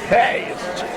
Hey, it's Jim.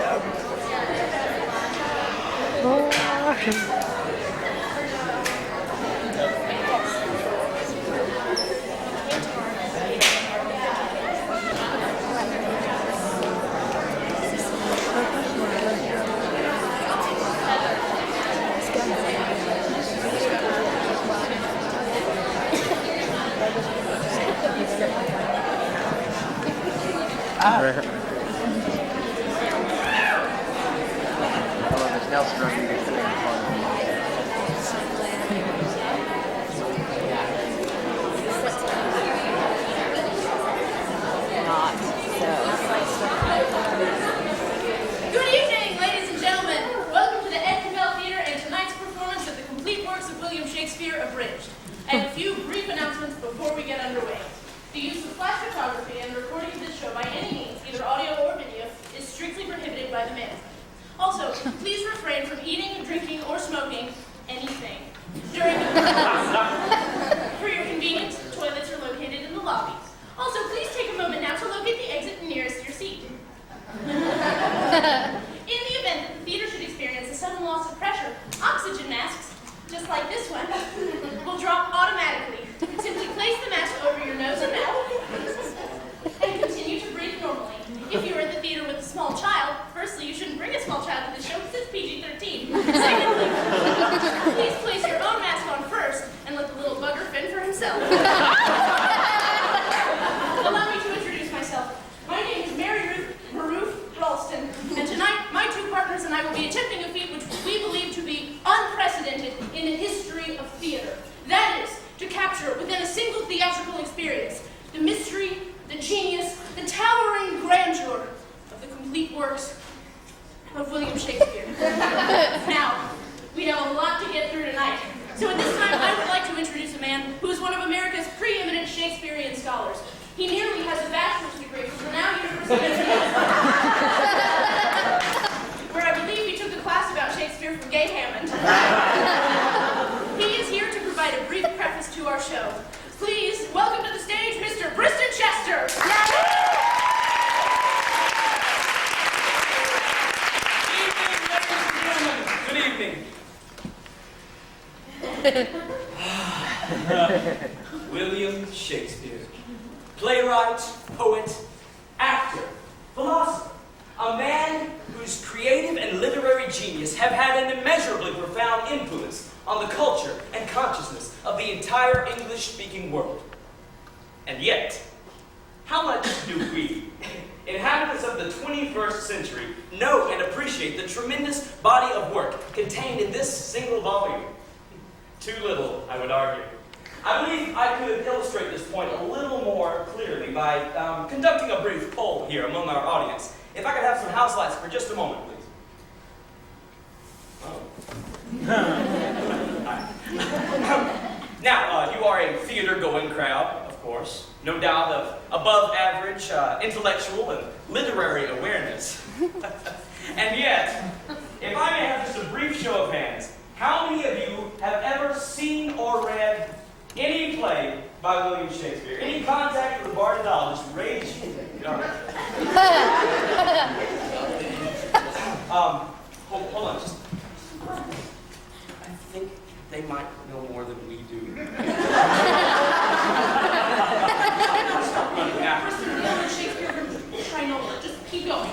Good evening, ladies and gentlemen. Welcome to the Ed Cabell Theatre and tonight's performance of the complete works of William Shakespeare, Abridged. I have a few brief announcements before we get underway. The use of flash photography and the recording of this show by any means, either audio or video, is strictly prohibited by the management. Also, please refrain from eating, drinking, or smoking anything during the performance. For your convenience, toilets are located in the lobby. Also, please take a moment now to locate the exit nearest your seat. In the event that the theater should experience a sudden loss of pressure, oxygen masks, just like this one, will drop automatically. Simply place the mask over your nose and mouth and continue to breathe normally. If you are at the theater with a small child, firstly, you shouldn't bring a small child to the show because it's PG-13. Secondly, please place your own mask on first and let the little bugger fend for himself. Allow me to introduce myself. My name is Ruth, Ralston, and tonight my two partners and I will be attempting a feat which we believe to be unprecedented in the history of theater. That is, to capture within a single theatrical experience the mystery, the genius, the towering grandeur of the complete works of William Shakespeare. Now, we have a lot to get through tonight, so at this time I would like to introduce a man who is one of America's preeminent Shakespearean scholars. He nearly has a bachelor's degree from Brenau University, where I believe he took a class about Shakespeare from Gay Hammond. He is here to provide a brief preface to our show. Please welcome to the stage Mr. Briston Chester. Good evening. William Shakespeare. Playwright, poet, actor, philosopher, a man whose creative and literary genius have had an immeasurably profound influence on the culture and consciousness of the entire English-speaking world. And yet, how much do we, inhabitants of the 21st century, know and appreciate the tremendous body of work contained in this single volume? Too little, I would argue. I believe I could illustrate this point a little more clearly by conducting a brief poll here among our audience. If I could have some house lights for just a moment, please. Now, you are a theater-going crowd, of course. No doubt of above-average intellectual and literary awareness. And yet, if I may have just a brief show of hands, how many of you have ever seen or read any play by William Shakespeare? Any contact with the bard at all? Just raise your hand. Hold on. Just, I think they might know more than we do. Stop running after William Shakespeare, Trinola, just keep going.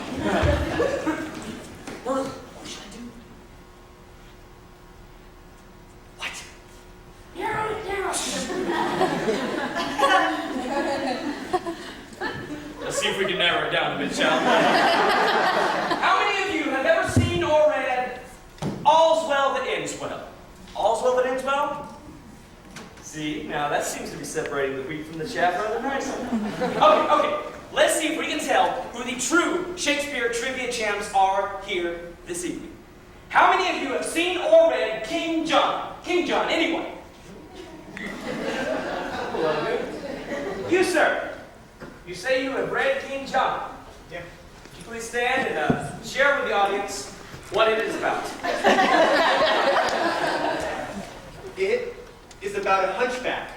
What should I do? What? Narrow it down. Let's see if we can narrow it down a bit, shall we? How many of you have ever seen or read All's Well That Ends Well? All's Well That Ends Well? See, now that seems to be separating the wheat from the chaff rather nicely. Okay. Let's see if we can tell who the true Shakespeare trivia champs are here this evening. How many of you have seen or read King John? King John, anyone? Hello, you, sir. You say you have read King John. Yeah. Would you please stand and share with the audience what it is about? It is about a hunchback.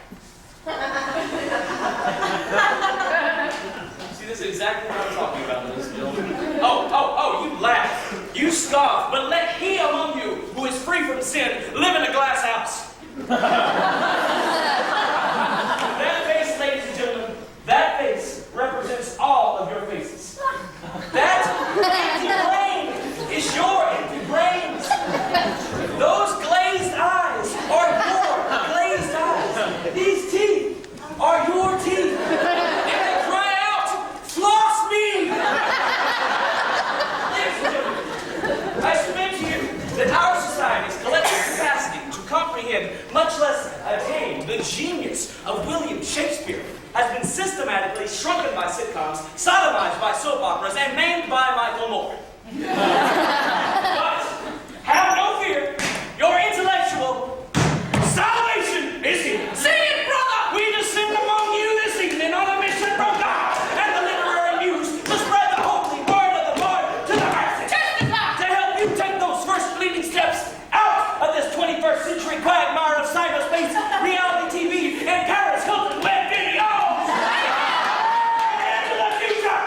See, this is exactly what I'm talking about in this film. Oh, scoff, but let he among you who is free from sin live in a glass house. That face, ladies and gentlemen, that face represents all of your faces. That empty brain is your empty brains. Those glazed eyes are your glazed eyes. These teeth are your teeth. And they cry out, floss me! Ladies and gentlemen, I submit to you that our society's collective capacity to comprehend, much less attain, the genius of William Shakespeare has been systematically shrunken by sitcoms, sodomized by soap operas, and maimed by Michael Moore. But have no fear, your intellectual salvation is here. Sing it, brother! We descend among you this evening on a mission from God and the literary muse to spread the holy word of the Lord to the masses. Testify! To help you take those first leading steps out of this 21st century quagmire of cyberspace, reality TV, and Paris Hilton web video. And to the future,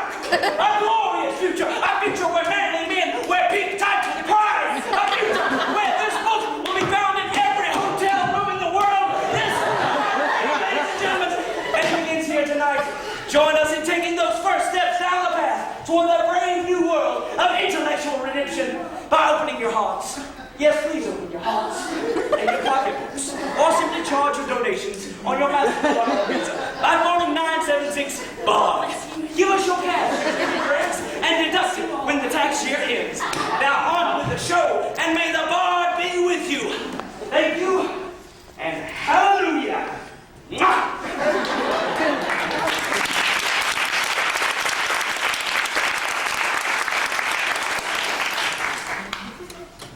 a glorious future, a future where manly men wear pink tights with pride, a future where this book will be found in every hotel room in the world. This, ladies and gentlemen, and it begins here tonight. Join us in taking those first steps down the path toward the brave new world of intellectual redemption by opening your hearts. Yes, please open your hearts and your pocketbooks, or simply charge your donations on your MasterCard Visa by phoning 976-BARD. Give us your cash, friends, and deduct it when the tax year ends. Now on with the show, and may the Bard be with you. Thank you, and hallelujah. Mwah!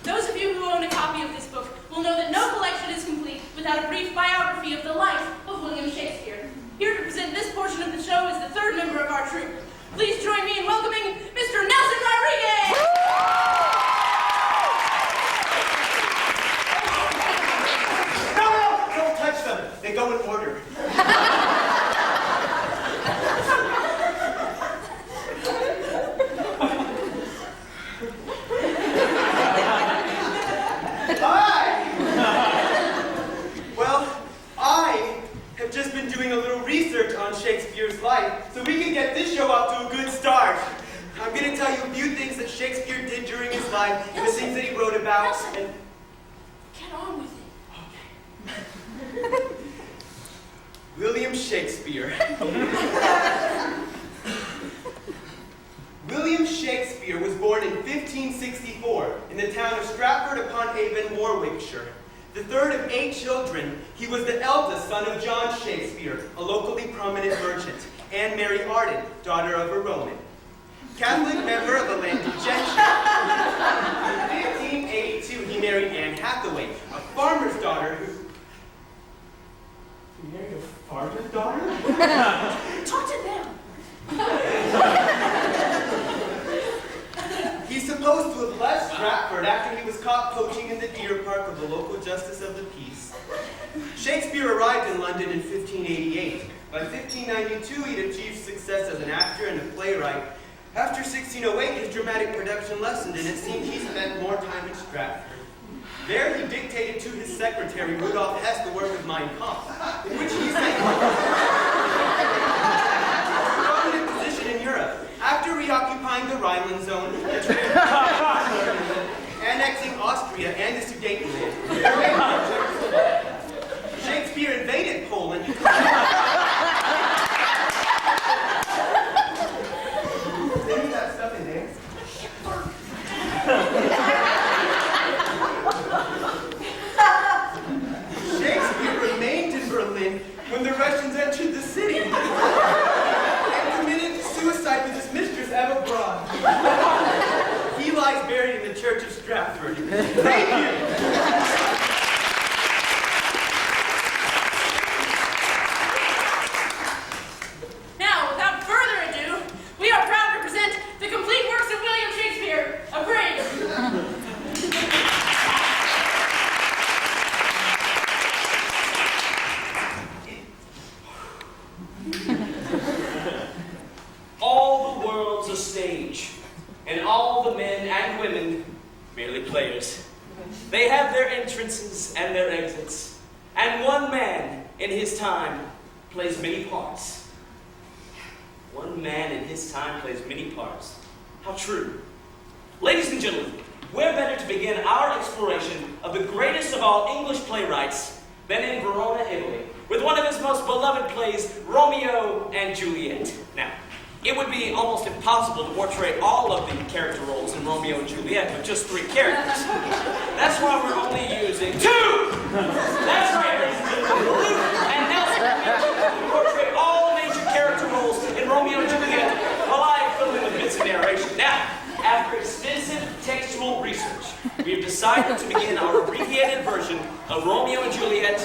Those of you who own a copy of this book will know that no collection is complete without a brief biography of the life of William Shakespeare. Here to present this portion of the show is the third member of our troupe. Please join me in welcoming Mr. Nelson Rodriguez! No, don't touch them. They go in order. Hi! Well, I have just been doing a little research on Shakespeare's life so we can get this show off to a good start. I'm going to tell you a few things that Shakespeare did during his life, and the things that he wrote about. And Get on with it. William Shakespeare. William Shakespeare was born in 1564 in the town of Stratford-upon-Avon, Warwickshire. The third of 8 children, he was the eldest son of John Shakespeare, a locally prominent merchant, and Mary Arden, daughter of a Roman. Catholic member of the landed gentry. In 1582, he married Anne Hathaway, a farmer's daughter who... He married a farmer's daughter? Talk to them. He's supposed to have left Stratford after he was caught poaching in the deer park of the local justice of the peace. Shakespeare arrived in London in 1588. By 1592, he'd achieved success as an actor and a playwright. After 1608, his dramatic production lessened, and it seemed he spent more time in Stratford. There, he dictated to his secretary, Rudolf Hess, the work of Mein Kampf, in which he said, a prominent position in Europe. After reoccupying the Rhineland zone, annexing Austria and the Sudetenland, Shakespeare invaded Poland. Leave that stuff in there. Shakespeare remained in Berlin when the Russians entered the city and committed suicide with his mistress, Eva Braun. He lies buried in the church of Stratford. Thank you. Now, without further ado, we are proud to present the complete works of William Shakespeare, Abridged. All the world's a stage, and all the men and women merely players. They have their entrances and their exits, and one man in his time plays many parts. One man in his time plays many parts. How true. Ladies and gentlemen, where better to begin our exploration of the greatest of all English playwrights than in Verona, Italy, with one of his most beloved plays, Romeo and Juliet. Now, it would be almost impossible to portray all of the character roles in Romeo and Juliet with just 3 characters. That's why we're only using 2! That's right, ladies and gentlemen. Ruth and Nelson will portray all major character roles in Romeo and Juliet, while I fill in with bits of narration. Now, after extensive textual research, we have decided to begin our abbreviated version of Romeo and Juliet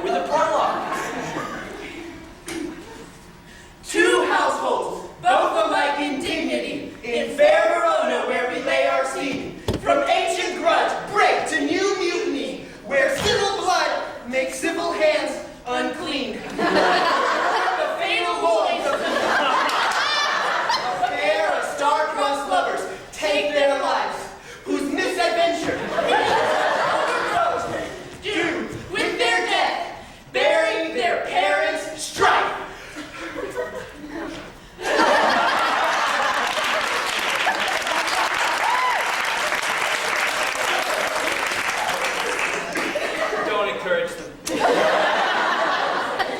with a prologue. 2 households, both alike in dignity, in fair Verona where we lay our scene. From ancient grudge, break to new mutiny, where civil blood makes civil hands unclean. The fatal voice of fair, star-crossed lovers take their lives, whose misadventure overthrows do with their death, burying their parents' strife. Don't encourage them.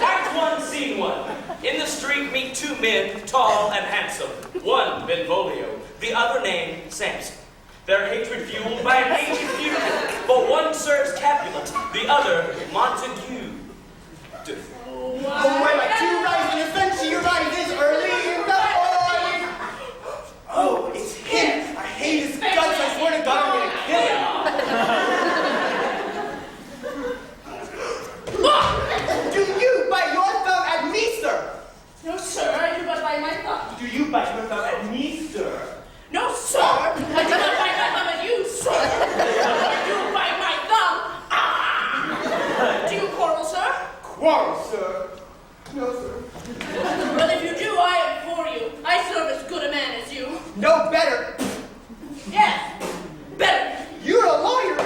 Act 1, Scene 1. In the street meet 2 men, tall and handsome. One, Benvolio, the other named Samson. Their hatred fueled by an ancient feud, but one serves Capulet, the other Montague. Oh, wait, my 2 rising offense, you rises early in the morning. Oh, it's him. I hate his guts. I swear to God, I'm gonna kill him. Look! Do you bite your thumb at me, sir? No, sir, I do but bite my thumb. Do you bite your thumb at me, sir? No, sir, I do not bite my thumb at you, sir. I do bite my thumb. Ah! Do you quarrel, sir? Quarrel, sir? No, sir. Well, if you do, I am for you. I serve as good a man as you. No better. Yes, better. You're a lawyer.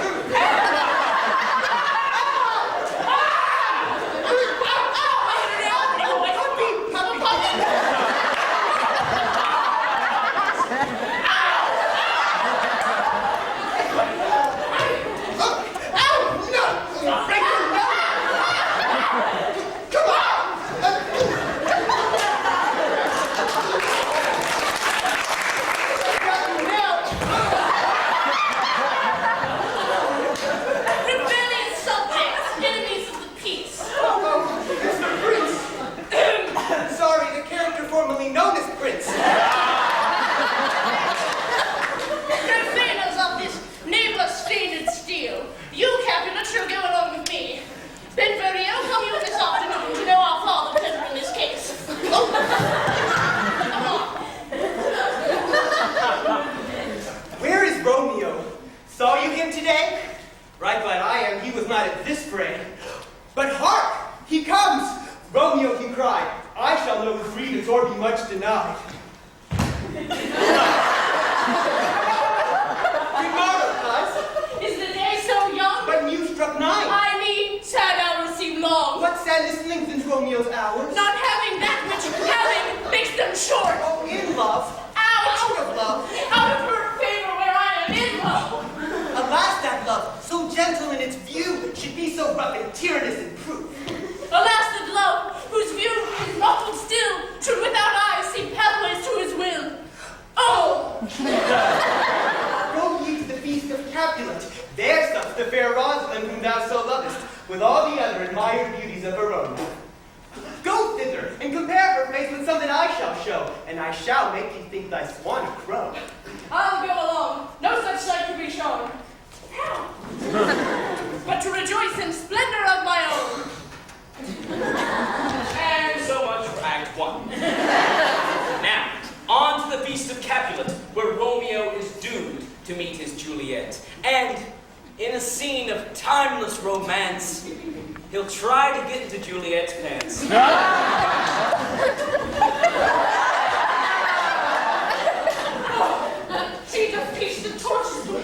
She just pieced the torches to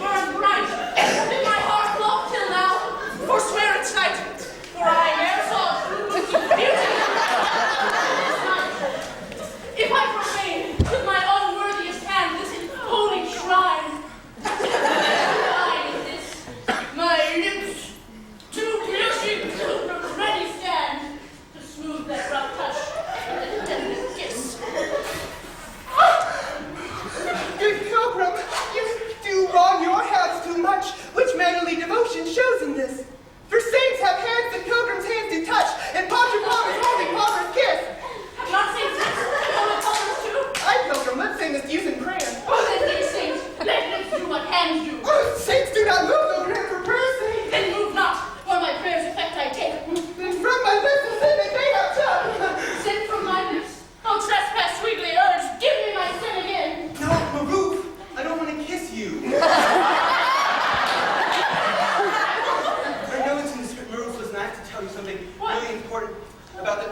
mannerly devotion shows in this. For saints have hands and pilgrims' hands to touch, and Padre Palmer's holy Palmer's kiss. Not saints, holy Palmer's too? I pilgrim, let's sing this using crayon. Oh, then dear saints, let lips do what hands do. Oh, saints do not move over here for prayer's sake. Then move not, for my prayer's effect I take. Then from my lips the sin that they have done. Sin from my lips. Oh, trespass sweetly urged, give me my sin again. No, Ruth, I don't want to kiss you. I know it's in the script, Ruth, and I have to tell you something really important about the...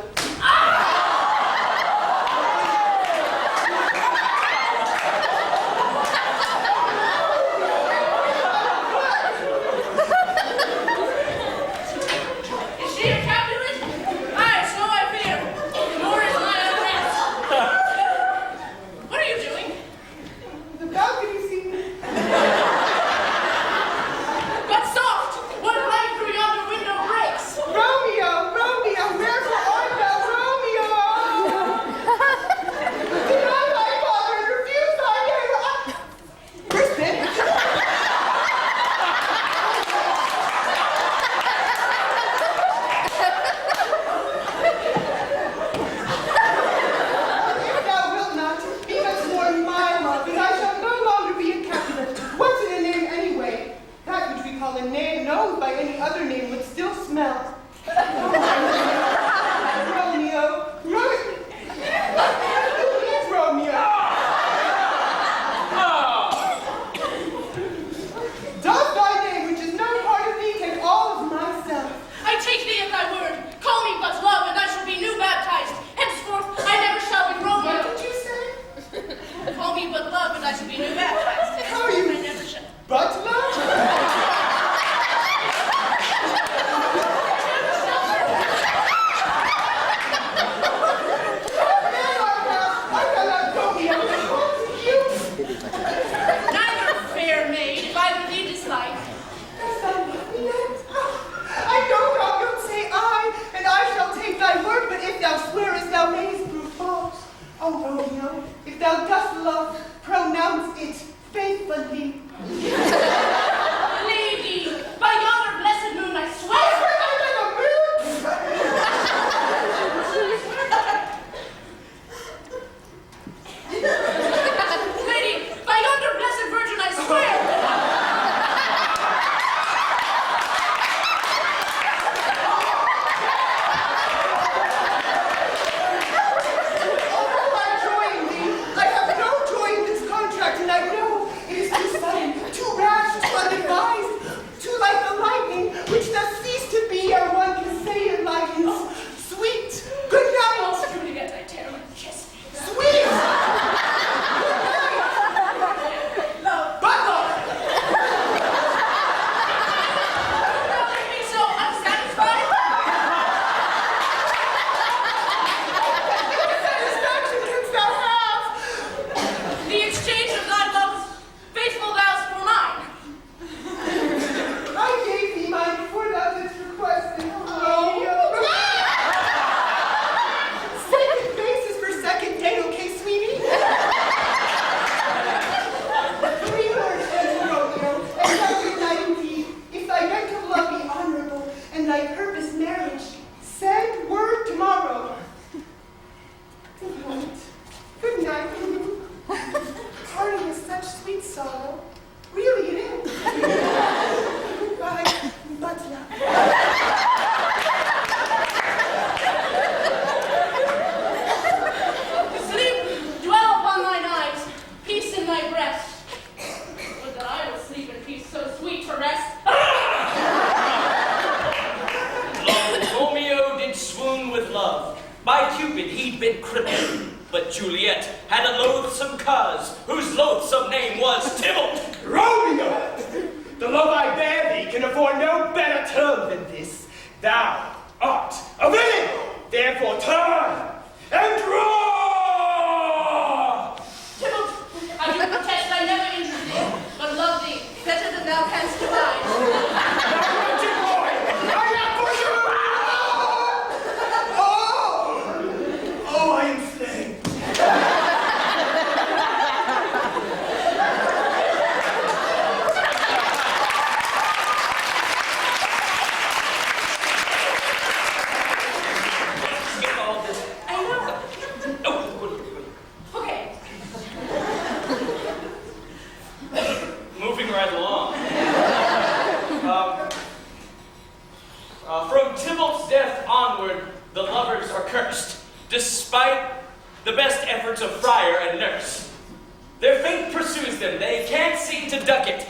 them. They can't seem to duck it.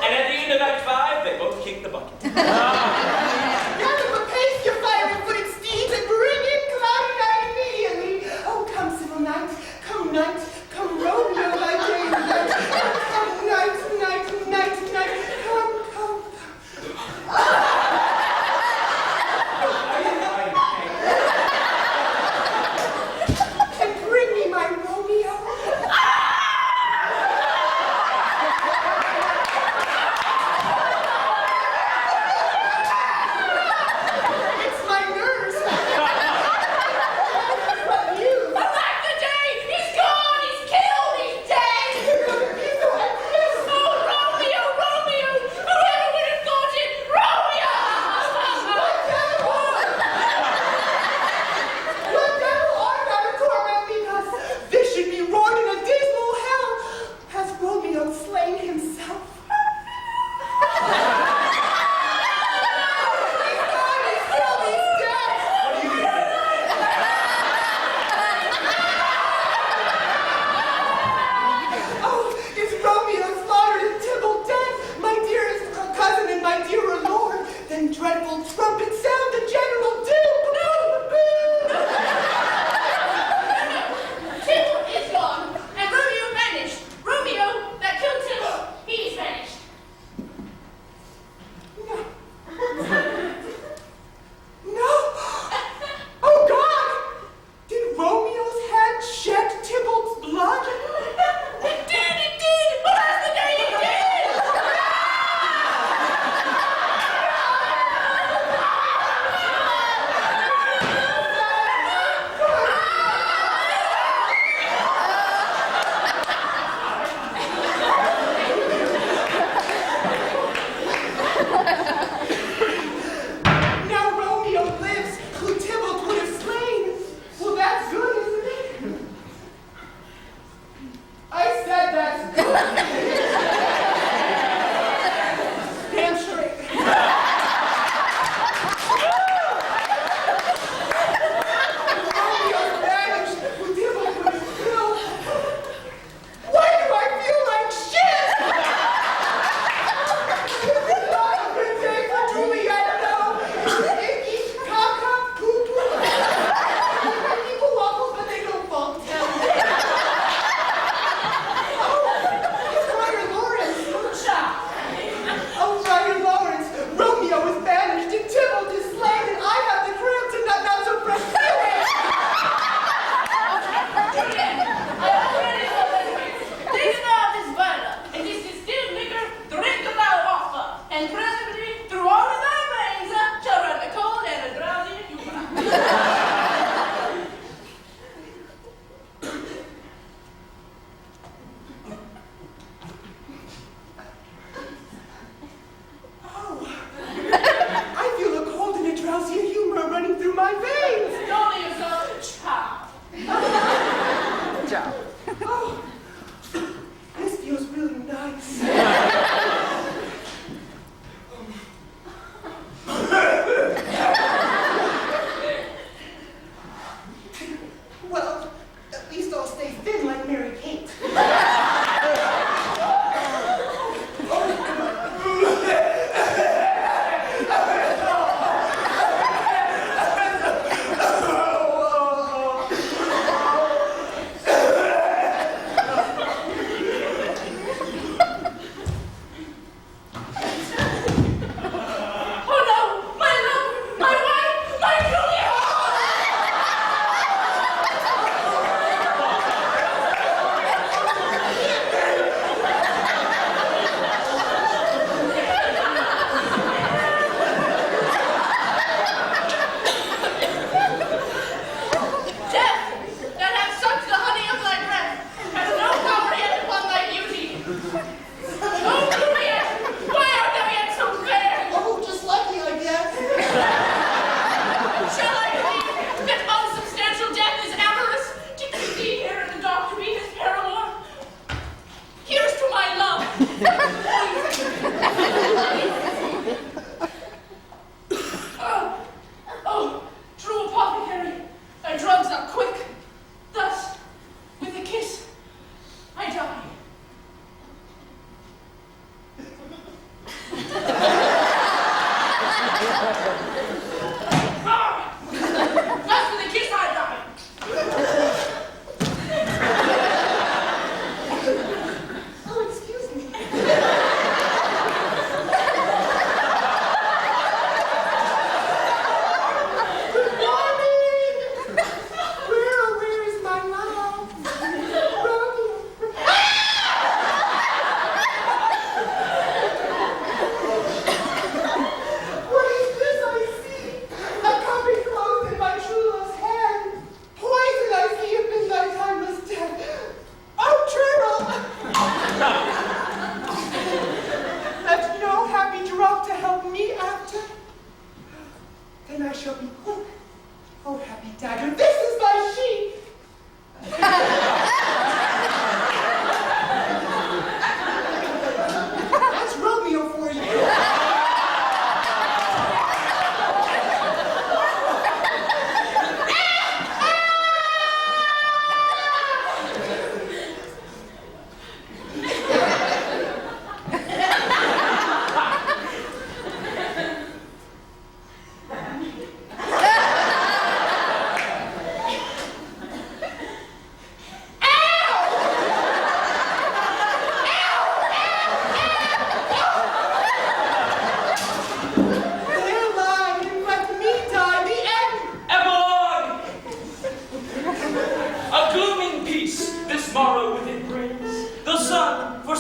And at the end of Act 5, they both kick the bucket. Gather for pace your fiery-footed steeds and bring in cloudy night immediately. Oh, come, civil night, come Romeo, thy day and night. Come night, come. And bring me my Romeo.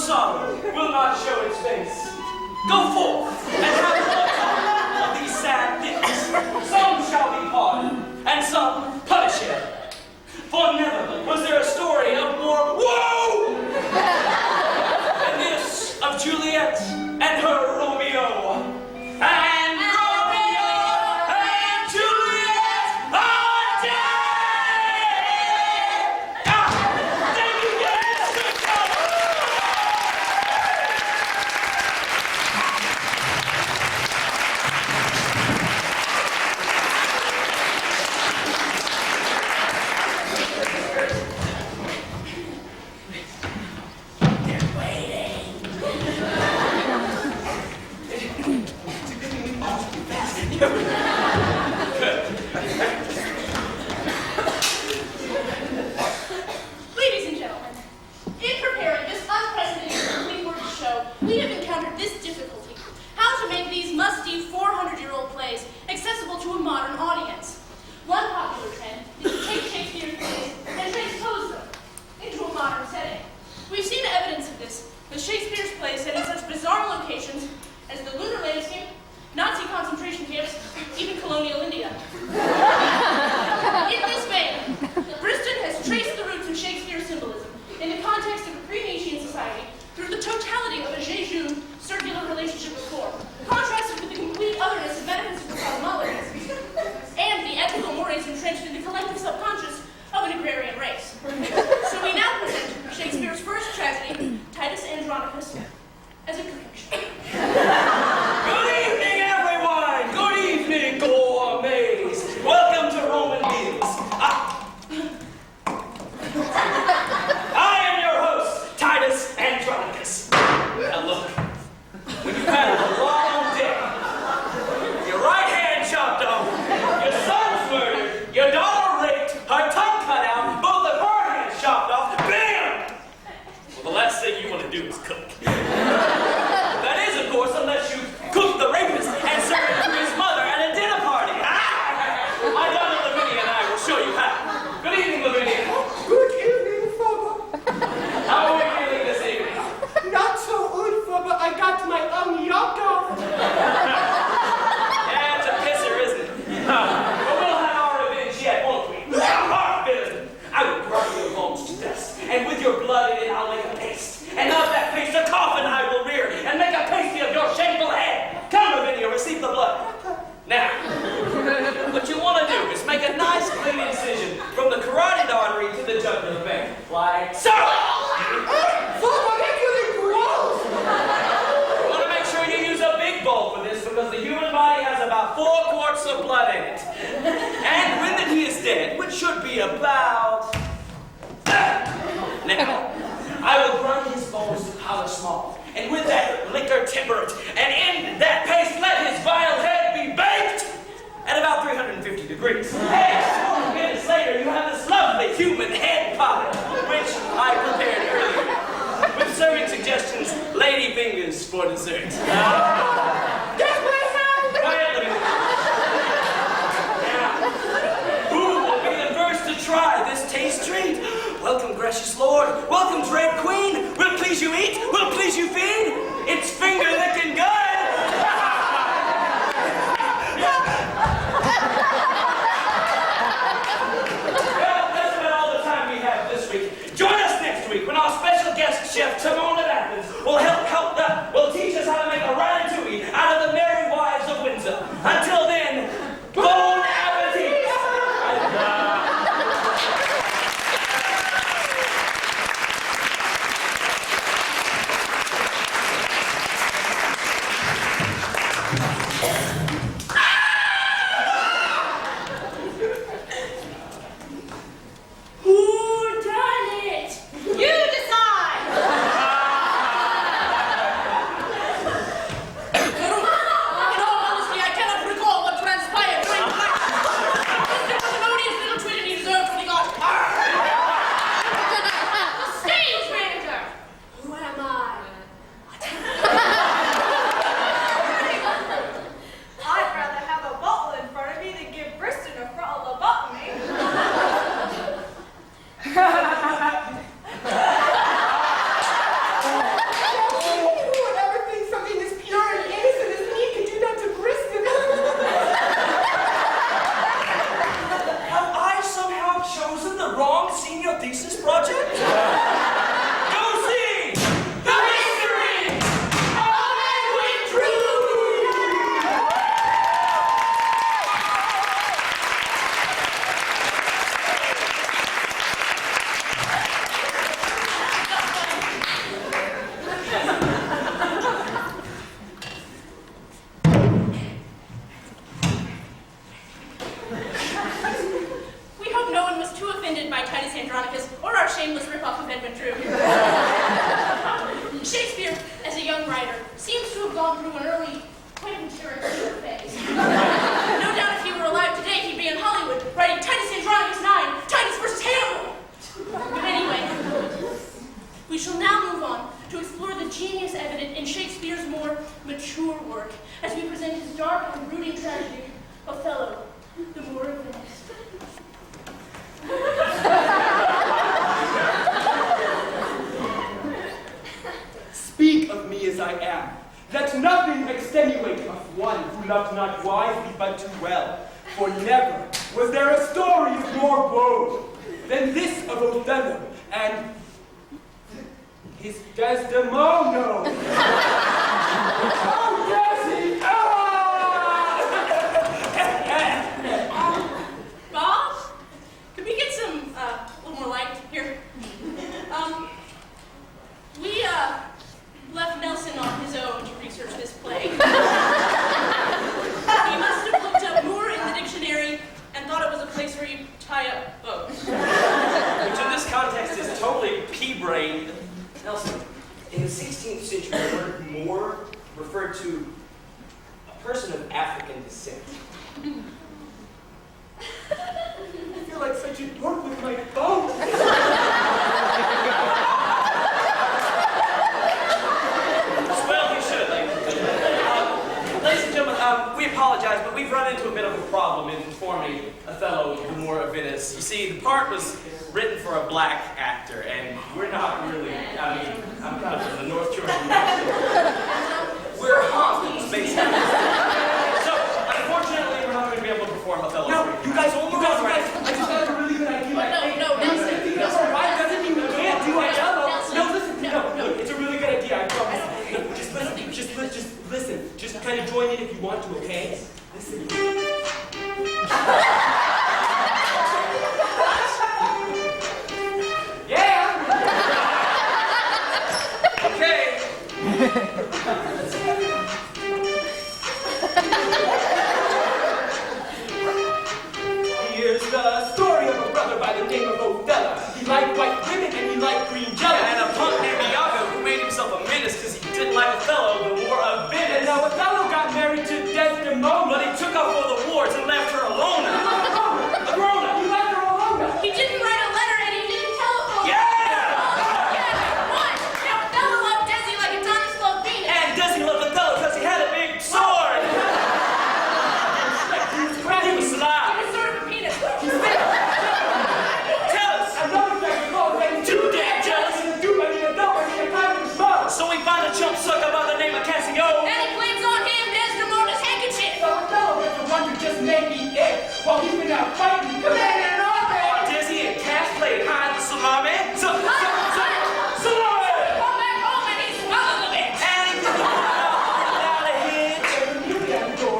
sorrow will not show its face. Go forth and have more talk of these sad things. Some shall be pardoned, and some punished. For never was there a story of more woe than this of Juliet and her Romeo. And Romeo and Juliet are dead! Thank you guys! Good job! Ladies and gentlemen, in preparing this unprecedented complete work show, we have encountered this difficulty: how to make these musty 400-year-old plays accessible to a modern audience. One popular trend is to take Shakespeare's plays and transpose them into a modern setting. We've seen evidence of this with Shakespeare's plays set in such bizarre locations as the lunar landscape, Nazi concentration camps, even colonial India. In this vein, Briston has traced the roots of Shakespeare's symbolism in the context of a pre-Nietzschean society through the totality of a Jejune circular relationship with form, contrasted with the complete otherness of metaphysical cosmologies, and the ethical mores entrenched in the collective subconscious of an agrarian race. So we now present Shakespeare's first tragedy, Titus Andronicus, as a cooking show. Good evening, everyone! Good evening, gourmets! Welcome to Roman Meals. I am your host, Titus Andronicus. Now look, when you've had a long day, your right hand chopped off, your son's murdered, your daughter raped, her tongue cut out, both of her hands chopped off, bam! Well, the last thing you want to do is cook. That is, of course, unless you cook the rapist and serve it to his mother at a dinner party. My daughter Lavinia and I will show you how. Good evening, Lavinia. Good evening, Father. How are we feeling this evening? Not so good, Father. I got my own yacht off. Yeah, it's a pisser, isn't it? But we'll have our revenge yet, won't we? Our villain. I will grind your bones to dust, and with your blood in it, I'll make a paste. And of that paste, a coffin I will rear, and make a pasty of your shameful head. Come, Lavinia, receive the blood. Now, what you want to do is make a nice clean incision from the carotid artery to the jugular vein, like so. Father, that's really gross. You want to make sure you use a big bowl for this because the human body has about 4 quarts of blood in it. And when the he is dead, which should be about... Now, I will grind his bones to powder small, and with that liquor temper it, and in that paste let his vile head be baked at about 350 degrees. And 40 minutes later, you have this lovely human head pie, which I prepared earlier, with serving suggestions, lady fingers for dessert. That's my hand. Go ahead, Lavinia. Now, who will be the first to try this taste treat? Welcome, gracious Lord. Welcome, dread Queen. Will please you eat? Will please you feed? It's finger-licking good. Well, that's about all the time we have this week. Join us next week when our special guest chef, Timon of Athens, will teach us how to make a ratatouille out of the merry wives of Windsor. Until then, bon appetit! Who done it? You decide! seen your thesis project? Go see the history of Edwin Drew! We hope no one was too offended by Titus Andronicus or our shameless ripoff of Edwin Drood. Shakespeare, as a young writer, seems to have gone through an early, quite mature phase. No doubt if he were alive today, he'd be in Hollywood writing Titus Andronicus 9, Titus versus Hannibal. But anyway, we shall now move on to explore the genius evident in Shakespeare's more mature work as we present his dark and brooding tragedy, Othello, the Moor of Venice. Speak of me as I am. Let nothing extenuate of one who loved not wisely but too well. For never was there a story of more woe than this of Othello and his Desdemona. Oh, Jessie! Bob, could we get some, a little more light here? We, left Nelson on his own to research this play. He must have looked up Moor in the dictionary and thought it was a place where you tie up boats. Which in this context is totally pea-brained. Nelson, in the 16th century, the word Moor referred to a person of African descent. I feel like such a dork with my boat. Well, you should, ladies and gentlemen, we apologize, but we've run into a bit of a problem in performing Othello, the Moor of Venice. You see, the part was written for a black actor, and we're not really, I'm kind of from the North Georgia accent. We're Hawkins, basically. So, unfortunately, we're not going to be able to perform Othello. No, you guys, I just had a really good idea. No, Nelson. Nelson, why doesn't mean we can't do Othello? Nelson, No, listen, no. look, it's a really good idea, I promise. No, just listen. Just kind of join in if you want to, okay? Listen. Yeah! Okay. Here's the story of a brother by the name of Othello. He liked white women and he liked green jello. And a punk named Iago who made himself a menace because he didn't like Othello, the Moor of Venice. And now Othello got married to Desdemona. But he took off all the wards and left her alone. Agrona. You left her alone. He didn't write a letter and he didn't telephone. Yeah! What? Now Othello loved Desi like Adonis loved Venus. And Desi loved Othello because he had a big sword. He was sly. He was sort of a penis. Tell us. Another thing we call them Too damn jealous. So we find a chump sucker by the name of Cassio. And he claims on him Desdemona's handkerchief. So Othello is the one who just made me ill while he's been out fighting, commanding an army. Desi and Cass played hide the salami. Salami! Come back home and he swallowed the bitch. And he put the out of his.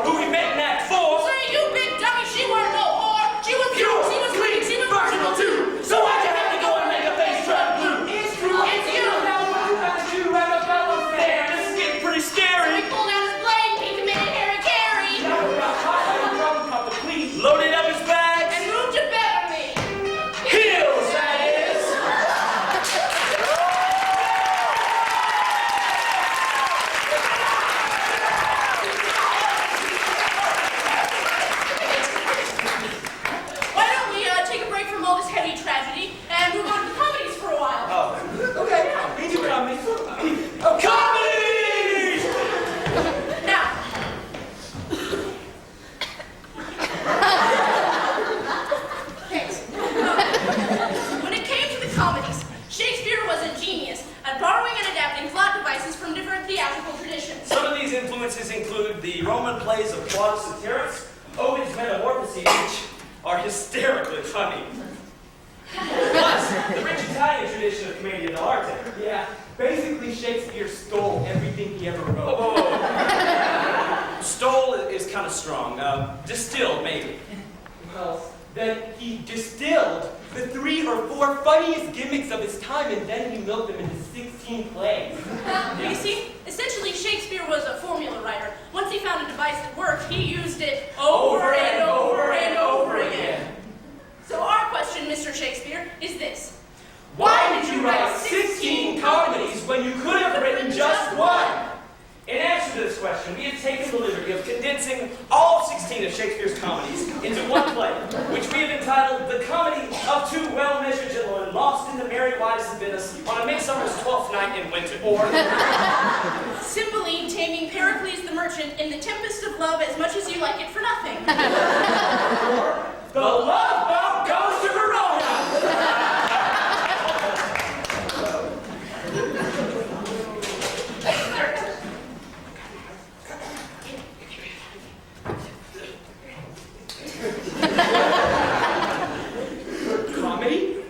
Who he met in Act 4. Say, you big dummy, she weren't no whore. She was pure, she was clean, she was virginal too. So why'd you have to go and make a face try blue? It's true. It's you. Now what you gotta do when Othello's there? Damn, this is getting pretty So scary. he pulled out his blade and he committed Harry Carey. Now we're out hot drum cup of please. Loaded up his bags. And moved to Beverly. Heels, that is. Why don't we take a break from all this heavy tragedy and move on to the comedies for a while? Oh. Okay, me too, comedy. Comedies! Now, thanks. When it came to the comedies, Shakespeare was a genius at borrowing and adapting plot devices from different theatrical traditions. Some of these influences include the Roman plays of Plautus and Terence, Ovid's Metamorphoses, which are hysterically funny. But Italian tradition of commedia dell'arte. Yeah, basically Shakespeare stole everything he ever wrote. Oh. Stole is kind of strong. Distilled, maybe. Well, then he distilled the 3 or 4 funniest gimmicks of his time, and then he milked them into 16 plays. You see, essentially Shakespeare was a formula writer. Once he found a device that worked, he used it over and over and over again. So our question, Mr. Shakespeare, is this. Why did you write 16 comedies when you could have written just one? In answer to this question, we have taken the liberty of condensing all 16 of Shakespeare's comedies into one play, which we have entitled The Comedy of Two Well-Measured Gentlemen Lost in the Merry Wives of Venice on a Midsummer's 12th Night in Winter. Or Cymbeline taming Pericles the Merchant in The Tempest of Love as much as you like it for nothing. Or The Love Boat Goes to Verona! Comedy.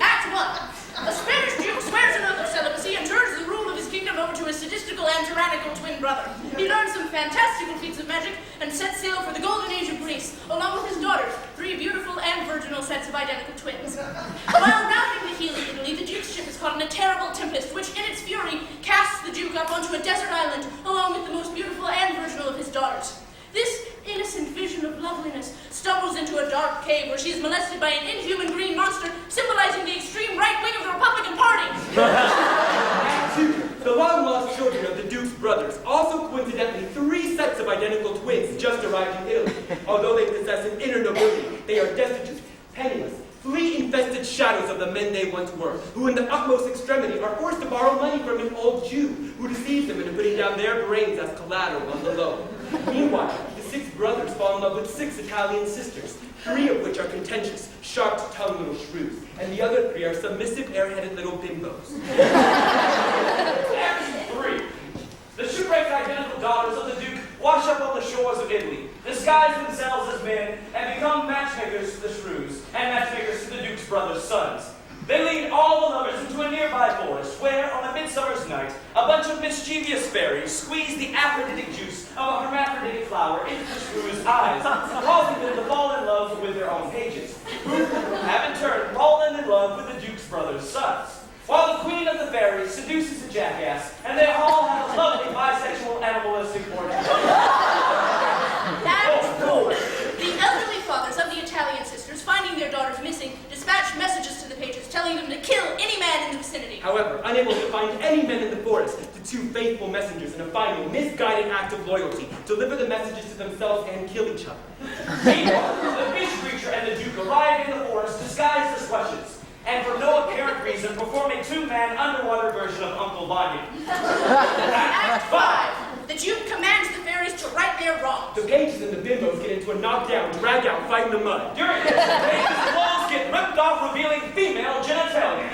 Act 1. A Spanish Duke swears an oath of celibacy and turns the rule of his kingdom over to his sadistical and tyrannical twin brother. He learns some fantastical feats of magic and sets sail for the golden age of Greece, along with his daughters, 3 beautiful and virginal sets of identical twins. While rounding the heel of Italy, the Duke's ship is caught in a terrible tempest, which in its fury casts the Duke up onto a desert island, along with the most beautiful and virginal of his daughters. This innocent vision of loveliness stumbles into a dark cave where she is molested by an inhuman green monster, symbolizing the extreme right wing of the Republican Party. Act 2. The long-lost children of the Duke's brothers, also coincidentally 3 sets of identical twins, just arrived in Italy. Although they possess an inner nobility, they are destitute, penniless, flea-infested shadows of the men they once were, who in the utmost extremity are forced to borrow money from an old Jew, who deceives them into putting down their brains as collateral on the loan. Meanwhile, the 6 brothers fall in love with 6 Italian sisters, 3 of which are contentious, sharp-tongued little shrews, and the other 3 are submissive, air-headed little bimbos. Act 3. The shipwrecked identical daughters of the Duke wash up on the shores of Italy, disguise themselves as men, and become matchmakers to the shrews, and matchmakers to the Duke's brothers' sons. They lead all the lovers into a nearby forest where, on a midsummer's night, a bunch of mischievous fairies squeeze the aphrodisiac juice of a hermaphroditic flower into the shrews' eyes, causing them to fall in love with their own pages, who have in turn fallen in love with the Duke's brothers' sons. While the queen of the fairies seduces a jackass, and they all have a lovely bisexual animalistic orgy. Act 4. The elderly fathers of the Italian sisters, finding their daughters missing, dispatch messages to the pages telling them to kill any man in the vicinity. However, unable to find any men in the forest, the 2 faithful messengers, in a final misguided act of loyalty, deliver the messages to themselves and kill each other. Meanwhile, the fish creature and the Duke arrive in the forest disguised as Russians, and for no apparent reason perform a 2-man underwater version of Uncle Vanya. Act 5. The Duke commands the fairies to right their wrongs. The pages and the bimbos get into a knockdown, drag-out fight in the mud. During this, the pages' clothes get ripped off, revealing female genitalia.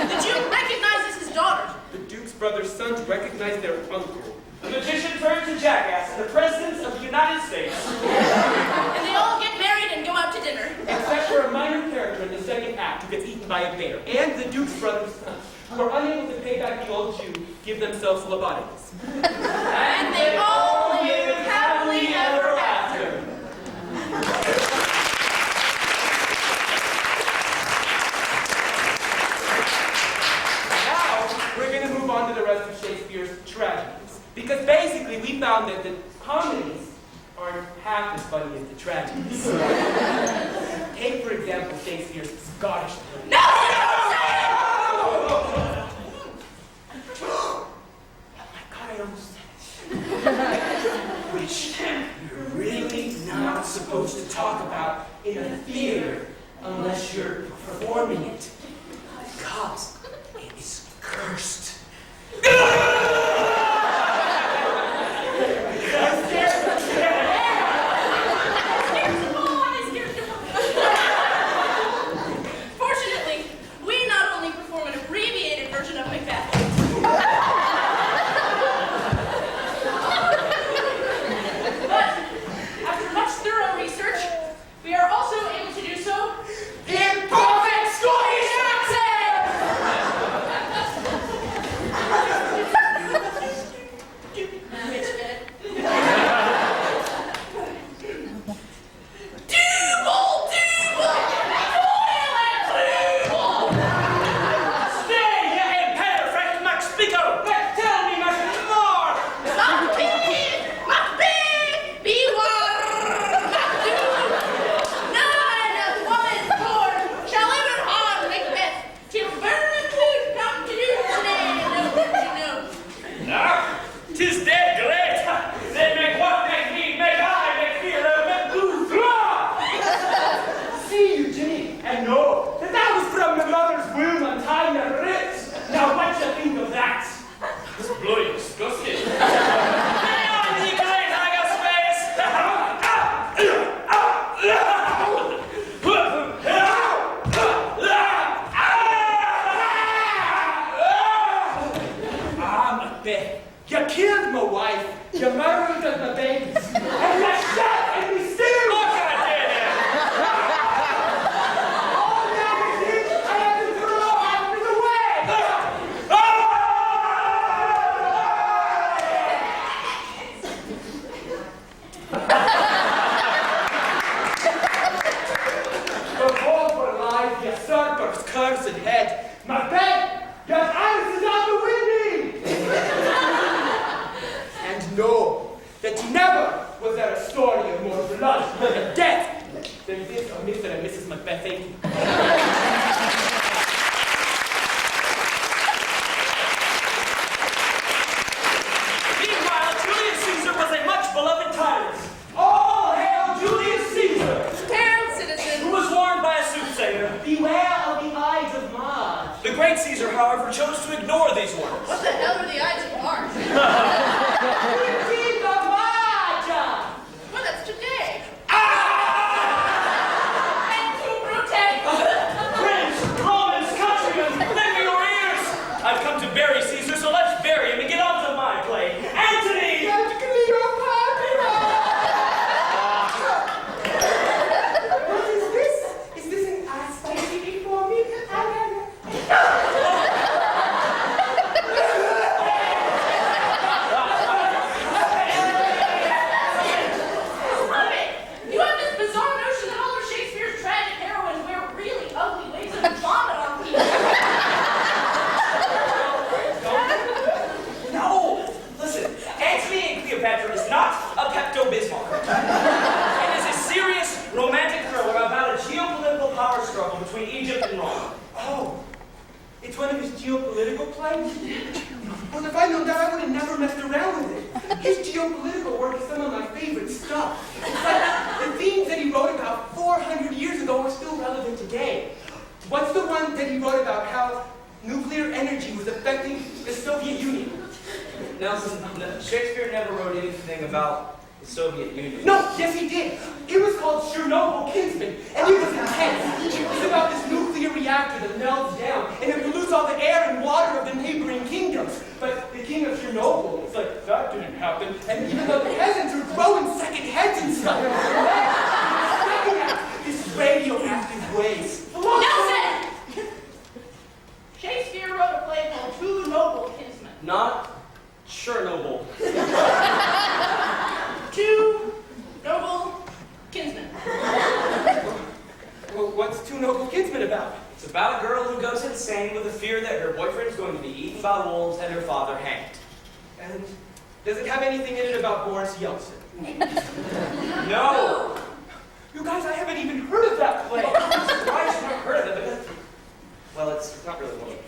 The Duke recognizes his daughters. The Duke's brothers' sons recognize their uncle. The magician turns to jackass in the presidents of the United States. And they all get married and go out to dinner. Except for a minor character in the 2nd act who gets eaten by a bear, and the Duke's brothers' sons, who are unable to pay back the old Jew, give themselves lobotomies. And they all live happily ever after. Now, we're going to move on to the rest of Shakespeare's tragedies. Because basically, we found that the comedies aren't half as funny as the tragedies. Take, for example, Shakespeare's Scottish play. No! Oh my God, I almost said it. Which you're really not supposed to talk about in a theater unless you're performing it. Because it is cursed. Fortunately, we not only perform an abbreviated version of Macbeth, but after much thorough research, we are also able to do so In cursed head. Macbeth, your eyes is on the windy! And know that never was there a story of more blood and death than this of Mr. and Mrs. Macbeth. Thank you. Meanwhile, Julius Caesar was a much beloved tyrant. All hail Julius Caesar! Hail, citizen! Who was warned by a soothsayer. Beware of the Ides of March. The great Caesar, however, chose to ignore these warnings. What the hell are the Ides of March? Well, that's today. And to protect. Friends, Romans, countrymen, lend me your ears. I've come to bury Caesar, so let's bury him and get on to my play. Antony! What is this? Is this an ass spicy before me? Stop it! You have this bizarre notion that all of Shakespeare's tragic heroines wear really ugly wigs and vomit on people. No! Listen, Antony and Cleopatra is not a Pepto-Bismol. It is a serious romantic thriller about a geopolitical power struggle between Egypt and Rome. Oh, it's one of his geopolitical plays? Well, if I'd known that, I would have never messed around with it. His geopolitical work is some of my favorite stuff. It's like the themes that he wrote about 400 years ago are still relevant today. What's the one that he wrote about how nuclear energy was affecting the Soviet Union? Nelson, Shakespeare never wrote anything about the Soviet Union. No, yes he did. It was called Chernobyl Kinsman, and it was intense. It's about this nuclear reactor that melts down, and it pollutes all the air and water of the neighboring kingdoms. But the king of Chernobyl, it's like, that didn't happen. And even though the peasants are growing second heads and stuff, this radioactive waste. Nelson! Shakespeare wrote a play called Two Noble Kinsmen. Not Chernobyl. Two Noble Kinsmen. Well, what's Two Noble Kinsmen about? It's about a girl who goes insane with the fear that her boyfriend is going to be eaten by wolves and her father hanged. And does it have anything in it about Boris Yeltsin? No! You guys, I haven't even heard of that play. I'm surprised you've never heard of it because, well, it's not really one of them.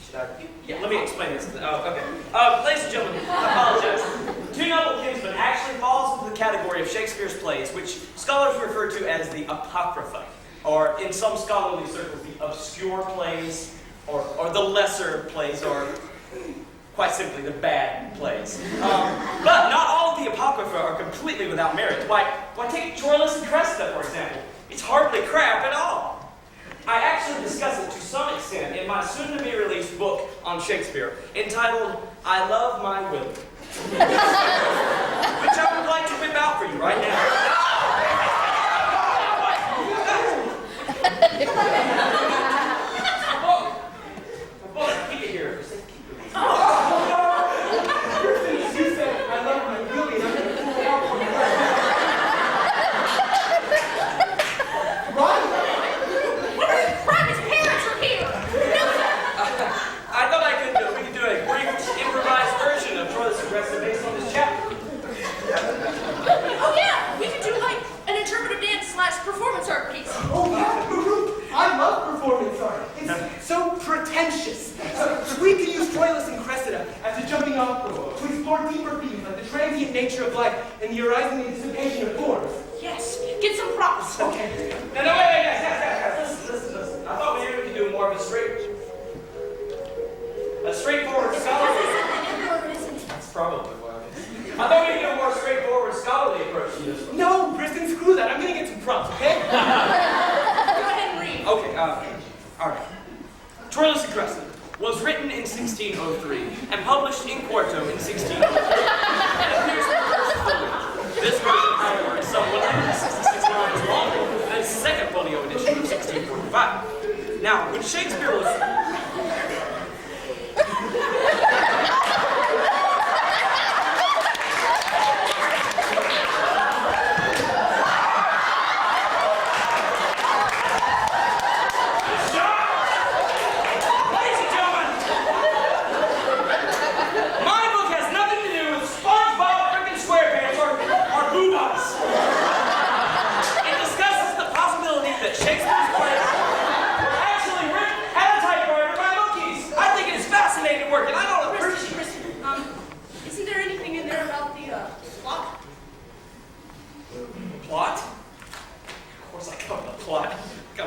Should I? Yeah, let me explain this. Oh, okay. Ladies and gentlemen, I apologize. Two Noble Kinsmen actually falls into the category of Shakespeare's plays, which scholars refer to as the Apocrypha, or in some scholarly circles, the obscure plays, or the lesser plays, or quite simply the bad plays. But not all of the Apocrypha are completely without merit. Why take Troilus and Cressida, for example. It's hardly crap at all. I actually discuss it to some extent in my soon-to-be-released book on Shakespeare, entitled I Love My Willie, which I would like to whip out for you right now. Keep it here. You said, I love my Willie, and I'm going to pull it out from Run! What are you crap? His parents are here! I thought we could do a brief improvised version of Troilus and Cressida based on this chapter. Oh yeah! We could do like an interpretive dance / performance art piece. Oh, yeah, Ruth. I love performance art. It's so pretentious. So we could use Troilus and Cressida as a jumping off point to explore deeper themes like the transient nature of life and the arising anticipation of forms. Yes, get some props. Okay. No, wait, guys. Listen. I thought maybe we could do more of a straightforward scholarly. That's probably why. I thought we could do a more straightforward scholarly approach to this one. No, Briston, screw that. I'm going to get some props, okay? Go ahead and read. Okay, all right. Troilus and Cressida was written in 1603 and published in quarto in 1603. It appears in the first folio. This version, however, is some 166 lines longer than its second folio edition of 1645. Now, when Shakespeare was...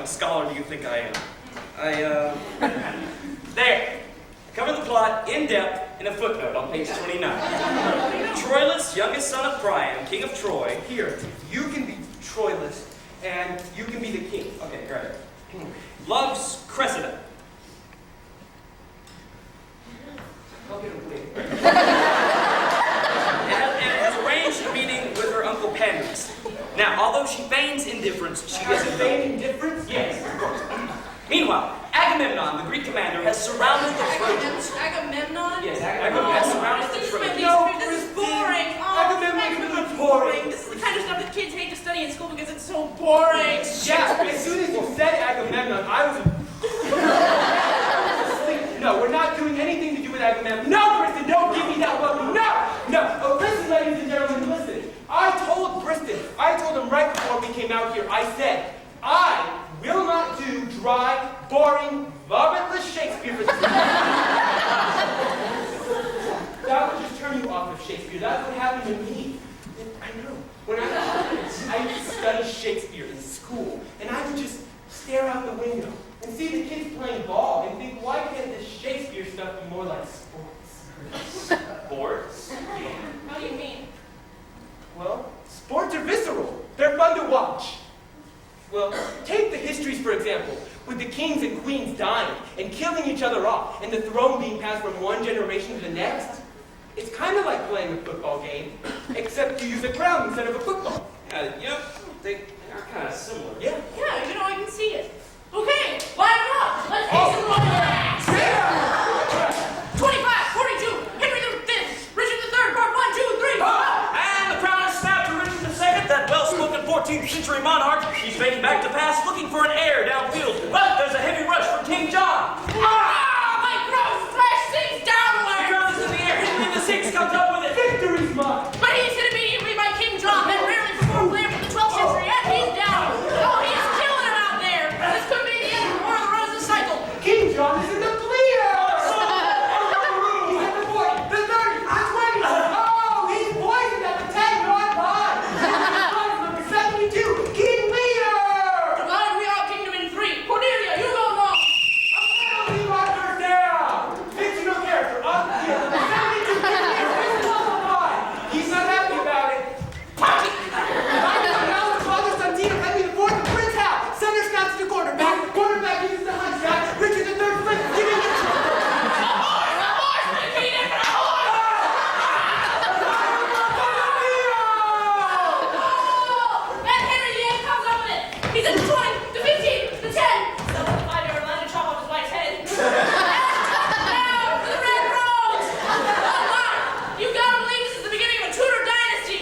of scholar do you think I am? There. Cover the plot in depth in a footnote on page 29. Troilus, youngest son of Priam, king of Troy. Here, you can be Troilus, and you can be the king. Okay, great. Loves Cressida. I'll get him later. And has arranged a meeting with her uncle Panis. Now, although she feigns indifference, she Has isn't. feign indifference? Yes, of course. Meanwhile, Agamemnon, the Greek commander, has surrounded the Trojans. Agamemnon? Yes, Agamemnon has surrounded the Trojans. This is boring. Agamemnon is boring. This is the kind of stuff that kids hate to study in school because it's so boring. Yeah, as soon as you said Agamemnon, I was asleep. No, we're not doing anything to do with Agamemnon. No, Briston, don't give me that look. No! Oh, listen, ladies and gentlemen, listen. I told Briston, I told him right before we came out here, I said, I will not do dry, boring, vomitless Shakespeare for That would just turn you off of Shakespeare. That's what happened to me. I know. When I was I used to study Shakespeare in school, and I would just stare out the window and see the kids playing ball and think, why can't this Shakespeare stuff be more like sports? Sports? How do you mean? Well, sports are visceral. They're fun to watch. Well, take the histories, for example, with the kings and queens dying and killing each other off and the throne being passed from one generation to the next. It's kind of like playing a football game, except you use a crown instead of a football. They are kind of similar. Yeah. Yeah, I can see it. Okay, line up. Let's take some more facts. 25, 42, Henry V, Richard III, part 1, 2, 3. And the crown is snapped to Richard II, that well-spoken 14th century monarch. He's fading back to pass, looking for an heir downfield. But there's a heavy rush from King John. My gross flesh sinks The downward. crown is in the air. Henry VI comes up with it. Victory's mine! But he's hit immediately by King John, that rarely performed player from the 12th century, and he's down. Oh, he's killing him out there. This could be the end of War of the Roses cycle. King John is in the bleeder! He's at the 40, the 30, the 20. Oh, he's poisoned at the 10-yard line. Number 72, King Lear! Divide we are kingdom in 3. Cordelia, you go long. Leave our first down. Fictional character, up here. 72, King Lear, fifth on the line. He's not happy about it. Now the father-son team of Henry IV, the Prince Hal. Center snaps to quarterback. Quarterback uses the hunchback. Richard III flips, giving it. And Henry VIII comes up with it. He's at the 20, the 15, the 10. Someone the 5-yard line to chop off his wife's head. Now for the Red Rose. Online. You gotta believe this is the beginning of a Tudor dynasty.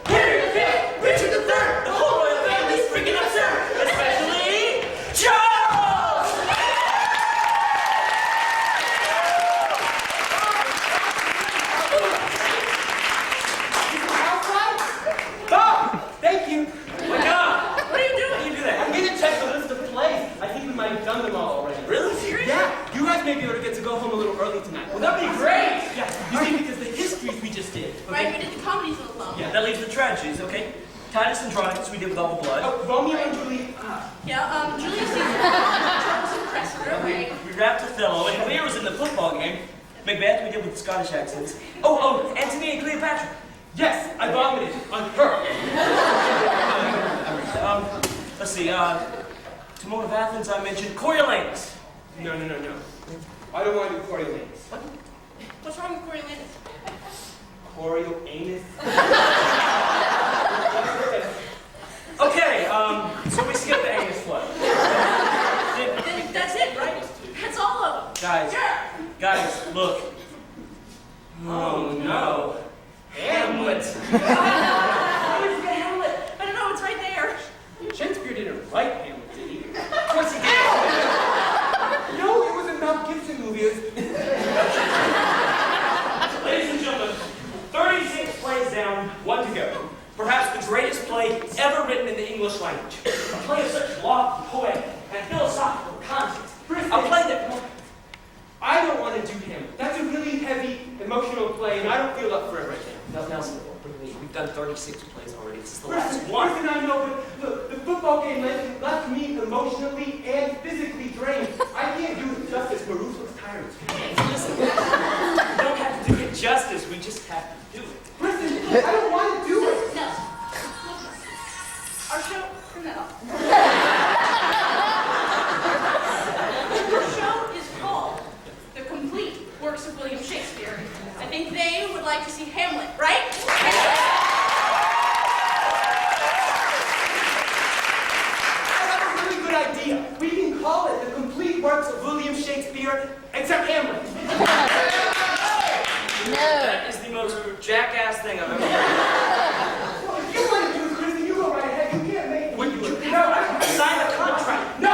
Henry V, Richard III, the whole royal family's freaking absurd, especially Charles! Outside? Bob, thank you. Wake up! What are you doing? How do you do that? I'm going to check the list of plays. I think we might have done them all already. Really? Serious? Yeah, you guys may be able to get to go home a little early tonight. Well, that'd be great! Yeah, you see, because the histories we just did. Right, we did the comedies on the phone. Yeah, that leaves the tragedies, okay? Titus Andronicus we did with all the blood. Oh, Romeo and Juliet. Yeah, Julius Caesar, Charles and Cressida, right? We wrapped Othello, and Lear was in the football game. Macbeth we did with Scottish accents. Oh, Antony and Cleopatra. Yes, I vomited on her. Let's see, Timon of Athens I mentioned. Coriolanus. No. I don't want to do Coriolanus. What's wrong with Coriolanus? Coriolanus? Okay, so we skipped the anus flood. Then that's it, right? That's all of them. Guys, look. Oh no. Hamlet. How did you get Hamlet? I don't know, it's right there. Shakespeare didn't write Hamlet, did he? Of course he did. No, it was a Mel Gibson movie. Ladies and gentlemen, 36 plays down, 1 to go. Perhaps the greatest play ever written in the English language. A play of such lofty, poetic, and philosophical content. A play that... I don't want to do Hamlet. That's a really heavy, emotional play, and I don't feel up for it right now. Nelson, we've done 36 plays already. This is the last one. Listen, I know, but the football game left emotionally and physically drained. I can't do it justice, but Ruth looks tired. Listen, we don't have to do it justice, we just have to do it. Listen, I don't want to do it. No. Our show, no. Our show is called The Complete Works of William Shakespeare. I think they would like to see Hamlet, right? Idea. We can call it The Complete Works of William Shakespeare, except Hamlet. No. That is the most jackass thing I've ever heard. Well, if you want to do it, Kristen, you go right ahead. You can't make me. What, you can't sign the contract. No.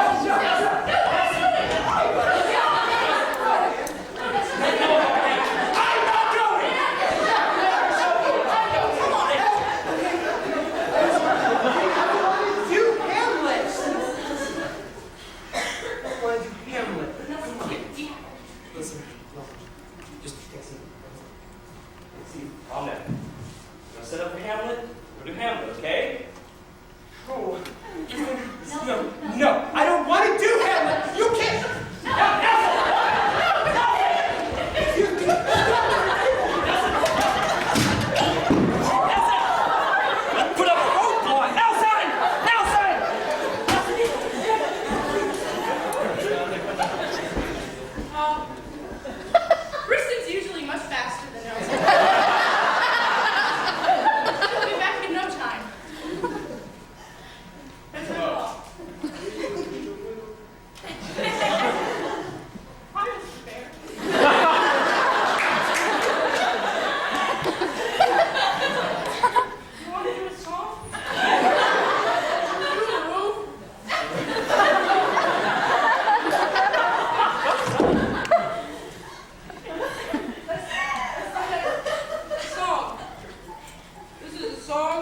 Set up for Hamlet, we'll do Hamlet, okay? Oh, no, I don't want to do Hamlet. You can't. Put up a roadblock. Briston's usually much faster than Nelson. He'll be back in no time. That's not all. Hi, Mr. Bear. You want to do a song? Do a move? Song. This is a song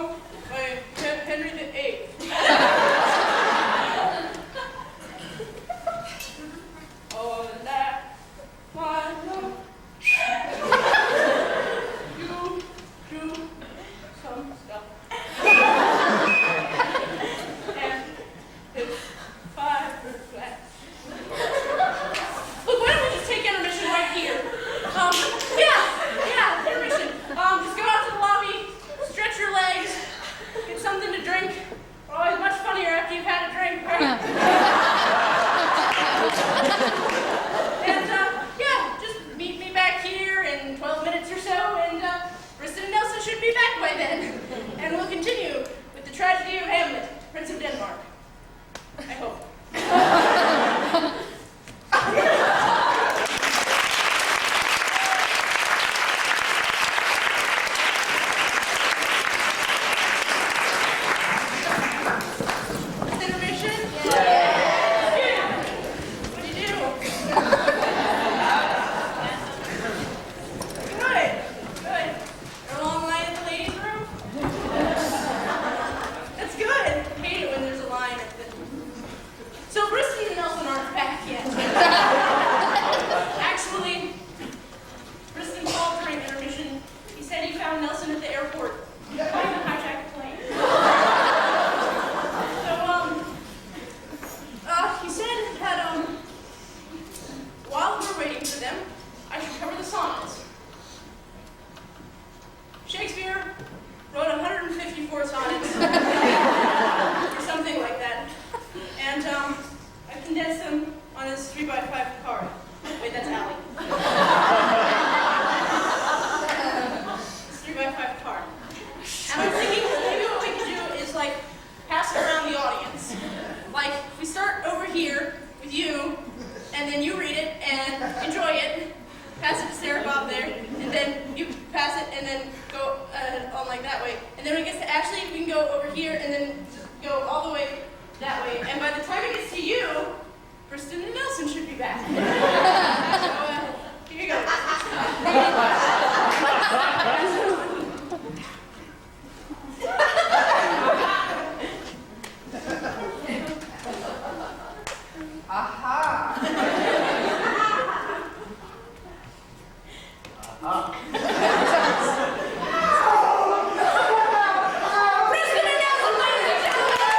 by Henry VIII. Oh, that my love. You do some stuff. And it's 5 flat. Look, why don't we just take intermission right here? Yeah, intermission. Just go out to the lobby, stretch your legs, get something to drink. Always much funnier after you've had a drink, right? And, just meet me back here in 12 minutes or so, and, Briston and Nelson should be back by then. And we'll continue with the tragedy of Hamlet, Prince of Denmark. I hope. Intermission? Yeah. What do you do? Good. A long line at the ladies' room? That's good. I hate it when there's a line at the... So Briston and Nelson aren't back yet. Actually, Briston called during intermission. He said he found Nelson at the airport. Trying to hijack a plane. He said that, while we're waiting for them, I should cover the sonnets. Shakespeare wrote 154 sonnets, or something like that, and, I condensed them on this 3x5 card. Wait, that's Allie. This 3x5 card. And I'm thinking maybe what we could do is, like, pass it around the audience. Like, we start over here with you, and then you read it and enjoy it, pass it to Sarah Bob there, and then you pass it and then go on like that way. And then when it gets to Ashley, we can go over here and then go all the way that way. And by the time it gets to you, Briston and Nelson should be back. So, here you go. Briston and Nelson, ladies and gentlemen!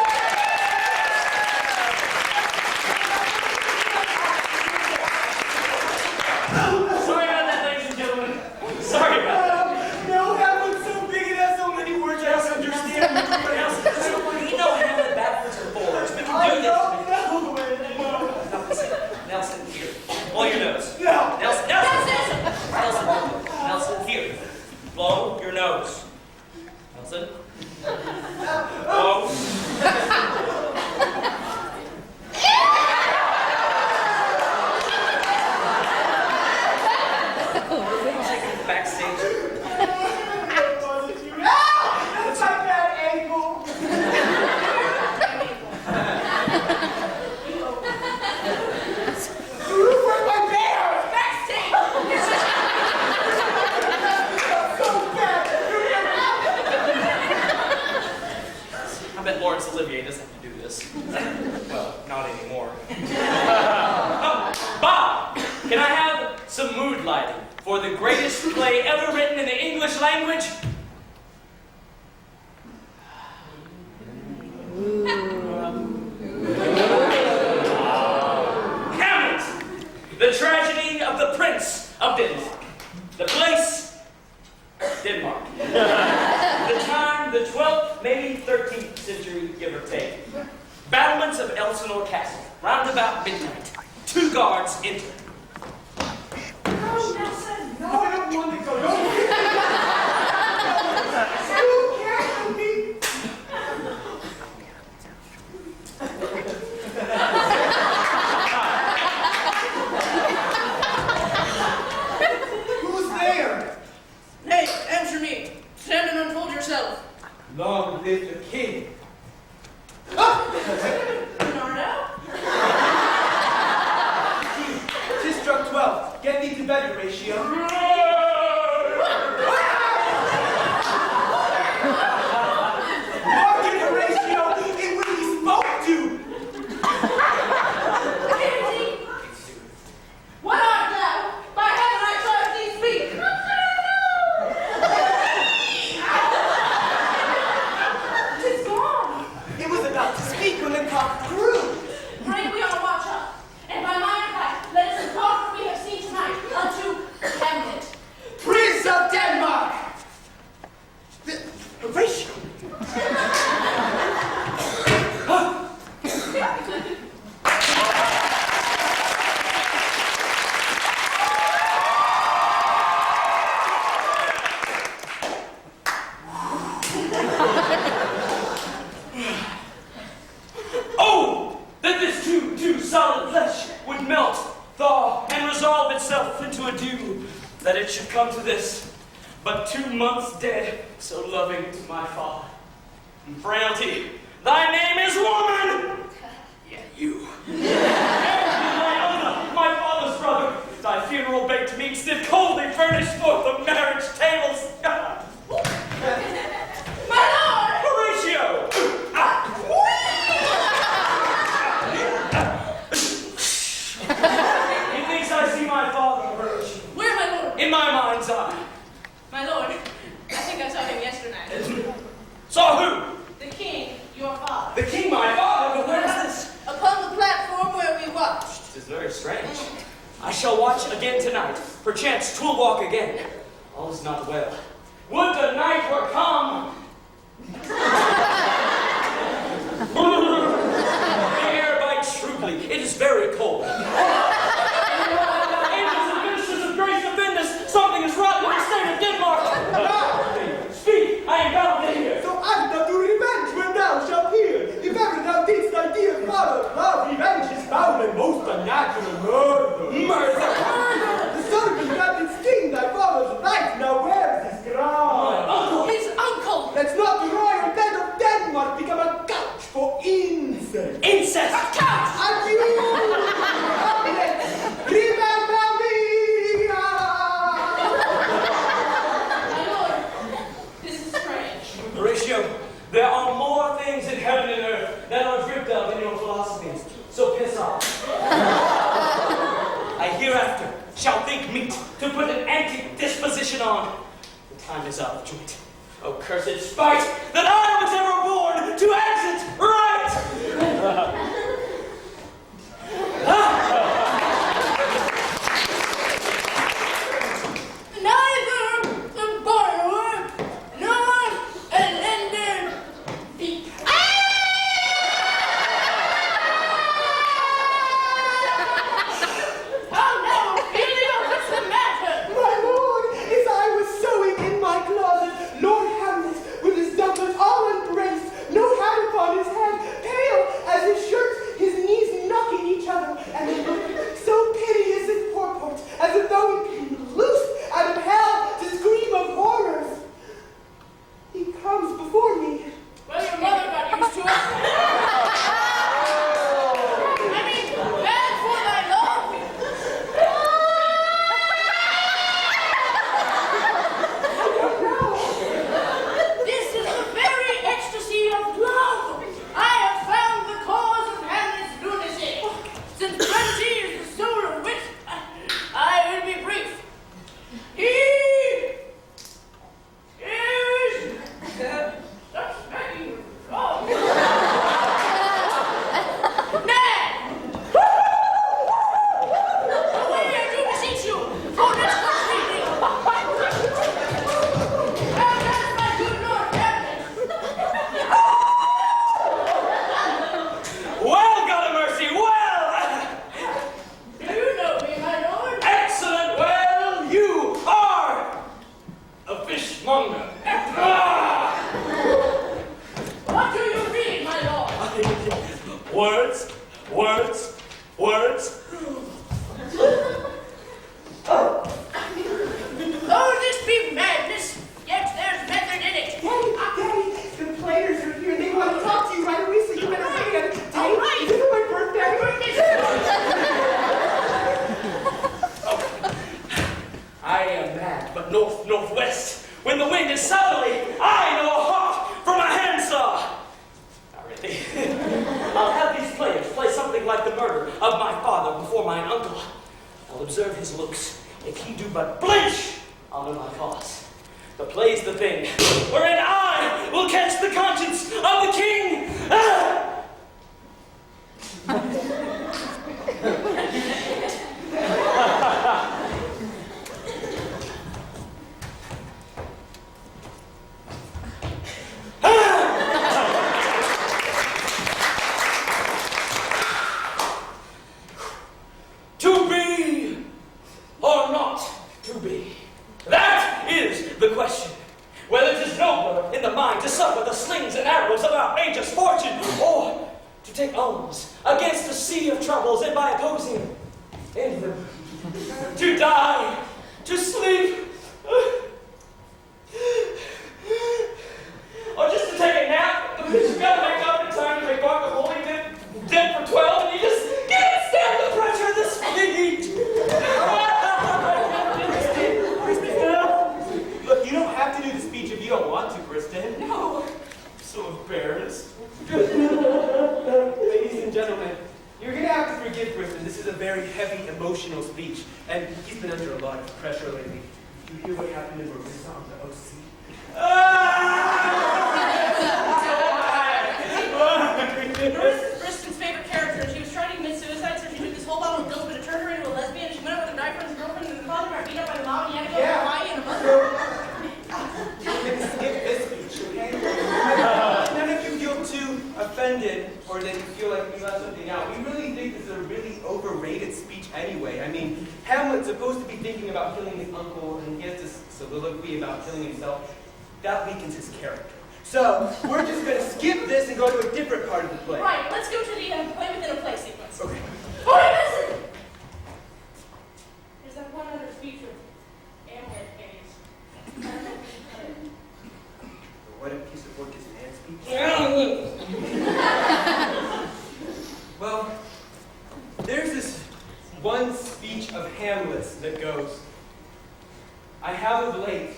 more. Bob, can I have some mood lighting for the greatest play ever written in the English language? Hamlet, the tragedy of the Prince of Denmark. The place, Denmark. The time, the 12th, maybe 13th century, give or take. Battlements of Elsinore Castle, round about midnight. 2 guards enter. No, Nelson, no, I don't want to go. No. You can't me. Who's there? Hey, answer me. Stand and unfold yourself. Long live the king. Bernardo? Tis struck 12. Get thee to bed, Horatio. Martin Horatio, it when he spoke to. Pansy! What art thou? By heaven I trust thee speak! Tis gone! It was about to speak when the cock crew. Pray we all watch up, and by my advice, let us impart what we have seen tonight unto Hamlet. Prince of Denmark! Horatio! Oh, that this too solid flesh would melt, thaw, and resolve itself into a dew, that it should come to this, but 2 months dead, so loving to my father. And frailty, thy name is woman! Yeah, you. My owner, my father's brother, thy funeral baked meats did coldly furnish forth the marriage tables. My lord! Horatio! Methinks I see my father approach. Where, my lord? In my mind's eye. My lord, I think I saw him yesterday. Saw who? The king, your father. The king, my father, but where is this? Upon the platform where we watched. It is very strange. I shall watch again tonight. Perchance 'twill walk again. All is not well. Would the night were come! The air bites shrewdly. It is very cold. Angels and ministers of grace defend us. Something is rotten in the state of Denmark. Speak, I am bound to hear. So art thou to revenge when thou shalt hear. If ever thou didst thy dear father love, revenge is foul and most unnatural murder. Murder! The serpent that did sting thy father's life, now where's his crown? Uncle! His uncle! Let's not the royal bed of Denmark become a couch for incest. Incest! A couch! Adieu! Hamlet, remember me! My lord, this is strange. Horatio, there are more things in heaven and earth that are dripped of in your philosophies. So piss off. I hereafter shall think meet to put an antic disposition on. The time is out of joint. Oh, cursed spite that I was ever born to exit right! Neither the borrower nor a lender be. Oh no, Ophelia, what's the matter? My lord, as I was sewing in my closet, Lord Hamlet, with his doublet all embraced, no hat Words? Oh, this be madness. Yet there's method in it. Daddy, the players are here and they want to talk to you right away, so you better hurry up. All right. This is my birthday. I am mad, but northwest. When the wind is southerly, I know a hawk from a handsaw. Not really. I'll have these players play something like the murder of my father before mine uncle. I'll observe his looks. If he do but blench, I'll know my cause. The play's the thing, wherein I will catch the conscience of the king. Ah! To be or not to be? That is the question. Whether it is nobler in the mind to suffer the slings and arrows of outrageous fortune, or to take arms against the sea of troubles and by opposing in them, to die, to sleep, or just to take a nap because you've got to make up in time to make guacamole dead for 12 and you just can't stand the pressure of this feat. Look, you don't have to do the speech if you don't want to, Briston. No. I'm so embarrassed. Ladies and gentlemen, you're going to have to forgive Briston. This is a very heavy, emotional speech, and he's been under a lot of pressure lately. You hear what happened in Marissa on the OC? Briston's favorite character, and she was trying to commit suicide, so she took this whole bottle of pills, but it turned her into a lesbian. She went out with a guy friend's girlfriend, and the father got beat up by the mom, and he had to go to Hawaii in a month. We're going to skip this speech, okay? None of you feel too offended or that you feel like we left something out. We really think this is a really overrated speech anyway. I mean, Hamlet's supposed to be thinking about killing his uncle, and he has this soliloquy about killing himself. That weakens his character. So, we're just going to skip this and go to a different part of the play. Right, let's go to the play within a play sequence. Okay. Oh, listen! There's that one other speech with Hamlet gaze. I don't know if we should cut it. What a piece of work is an ad speech? Well, there's this one speech of Hamlet's that goes, I have of late,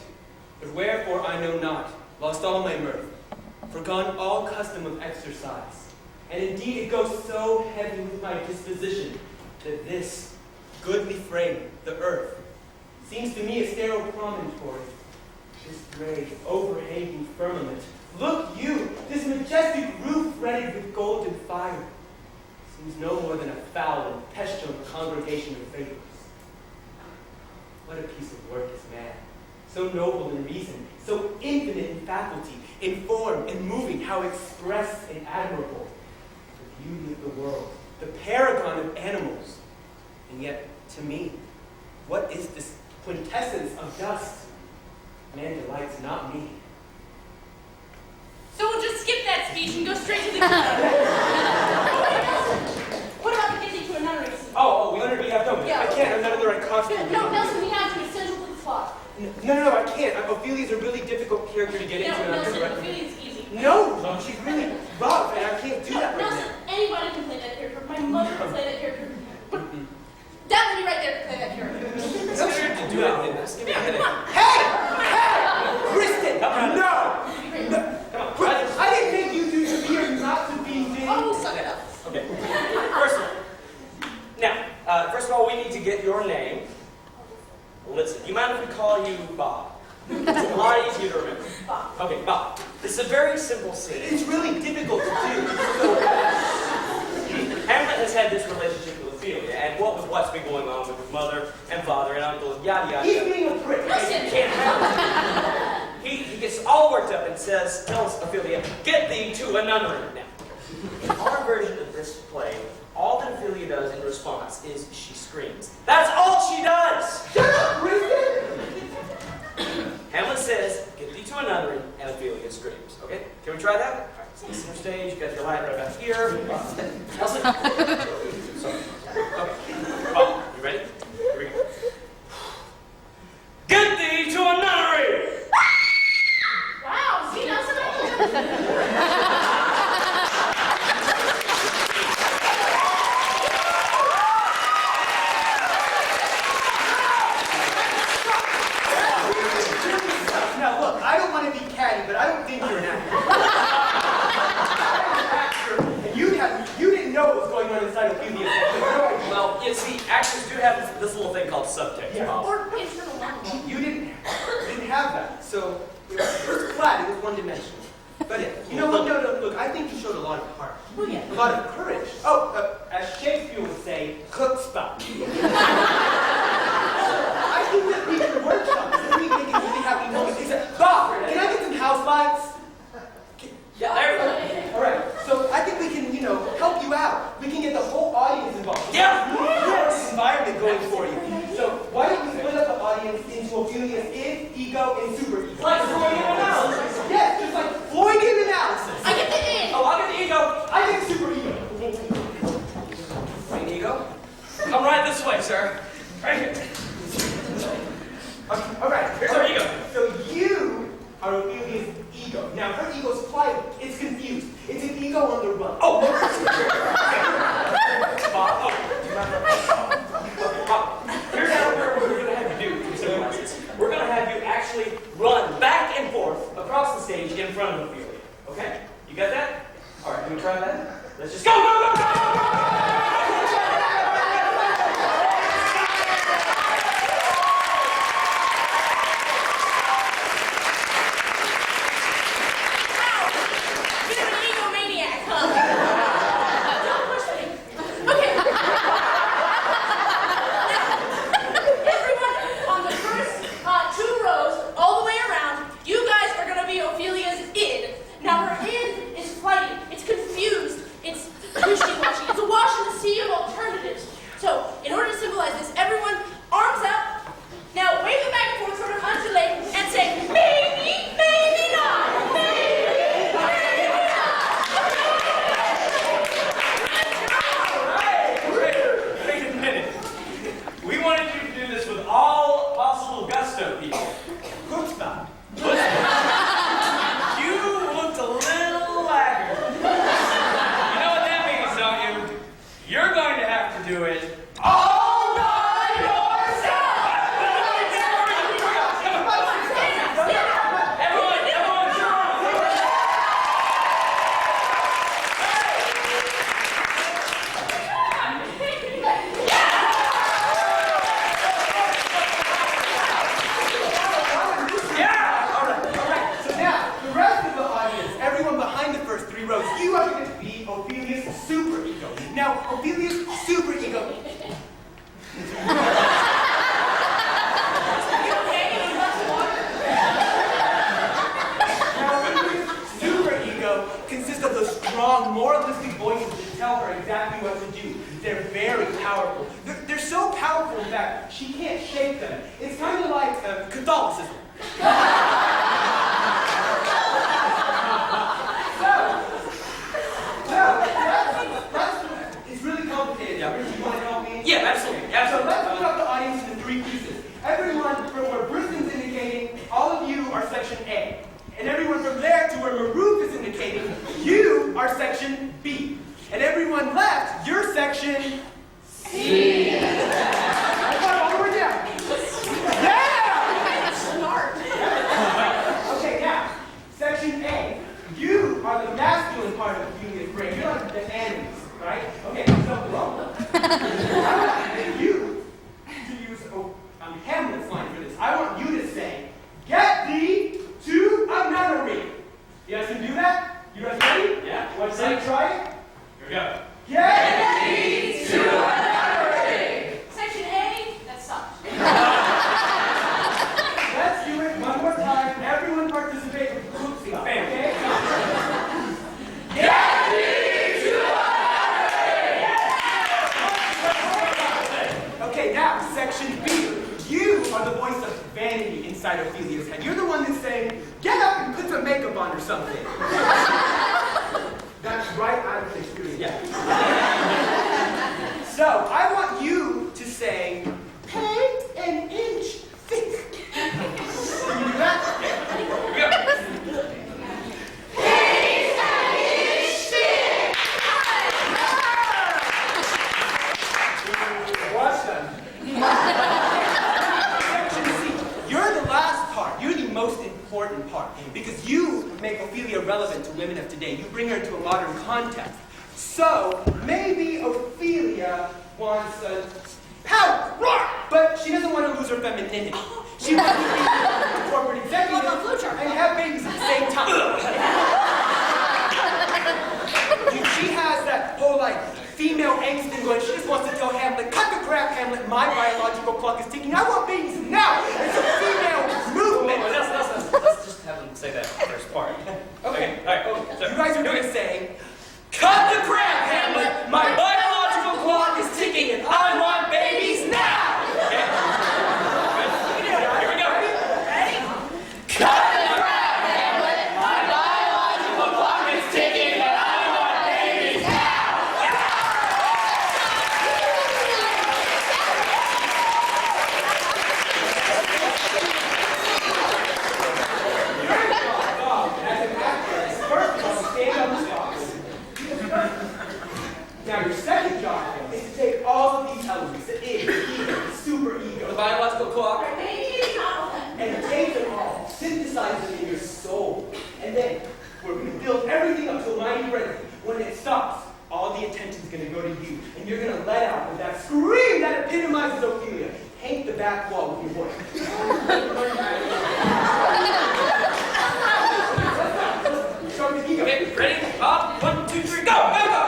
but wherefore I know not, lost all my mirth, forgone all custom of exercise. And indeed it goes so heavy with my disposition that this goodly frame, the earth, seems to me a sterile promontory, this gray, overhanging firmament. Look you, this majestic roof fretted with golden fire, seems no more than a foul and pestilent congregation of vapors. What a piece of work is man, so noble in reason, so infinite in faculty, in form, in moving, how express and admirable. The beauty of the world, the paragon of animals. And yet, to me, what is this quintessence of dust? Man delights not me. So we'll just skip that speech and go straight to the What about the getting to a nunnery scene? Oh, we already have done. Yeah. I can't, I'm not in the right costume. No, Nelson, we have to. It's central to the plot. No, I can't. Ophelia's a really difficult character to get into. No, and I'm Nelson, gonna- Ophelia's easy. No, she's really rough, and I can't do that right Nelson, anybody can play that character. My mother can play that character. That lady right there can play that character. now. To do anything. Just give me a minute. Come on. Hey! Briston! No! Come on. I didn't make you do to be or not to be things. Oh, suck it up. Okay. First of all, we need to get your name. Listen, you mind if we call you Bob? It's a lot easier to remember. Bob. Okay, Bob. This is a very simple scene. It's really difficult to do. Hamlet has had this relationship with Ophelia, and what with what's been going on with his mother and father and uncle, yada yada. He's yada. being a prick. He can't help it. He gets all worked up and tells Ophelia, get thee to a nunnery. Now, in our version of this play, all that Ophelia does in response is she screams. That's all she does! Shut up, Briston! Hamlet says, get thee to a nunnery, and Ophelia screams. Okay? Can we try that? All right, so center stage, you got your line right back here. Nelson. Sorry. actors do have this little thing called subtext. Yeah. Or internal monologue. You didn't have that, so it was flat, it was one-dimensional. But you know what, no, look, I think you showed a lot of heart. Well, yeah. A lot of courage. Oh, as Shakespeare would say, chutzpah. I think that we can workshop this. I think we can really have moments. Bob, can I get some house lights? Yeah, there we go. All right, so I think we can, help you out. We can get the whole audience involved. Yeah. This environment going for you. So why don't we split up the audience into Ophelia's id, ego, and super ego? Like Freudian analysis. Yes, just like Freudian analysis. I get the id. Oh, I'll get the ego. I get super ego. Right, ego? Come right this way, sir. Right here. All right, Here's our ego. So you are Ophelia's ego. Now her ego's quiet. It's confused. It's an ego on the run. Oh, Bob. Bob, here's how we're going to have you do to symbolize this. We're going to have you actually run back and forth across the stage in front of Ophelia. Okay? You got that? All right, can we try that? Let's just go, go, go, go! So maybe Ophelia wants a power she doesn't want to lose her femininity. She wants to be a corporate executive and have babies at the same time. She has that whole, like, female angst thing going. She just wants to tell Hamlet, cut the crap, Hamlet, my biological clock is ticking. I want babies now. It's a female movement. Let's just have them say that first part. Okay. All right. You guys are going to say, cut the crap, Hamlet, my biological clock is ticking and I want babies now. Okay. Good. Here we go. Ready? Cut the crap, Hamlet, my biological clock is ticking and I want babies now. Now your second job is to take all of these elements, the id, the ego, the super ego, The biological clock. and take them all, synthesize them in your soul, and then we're going to build everything up to a mighty rhythm. When it stops, all the attention's going to go to you, and you're going to let out with that scream that epitomizes Ophelia. Paint the back wall with your voice. Start with ego. Okay, ready? Up. 1, 2, 3, go! Go! Go!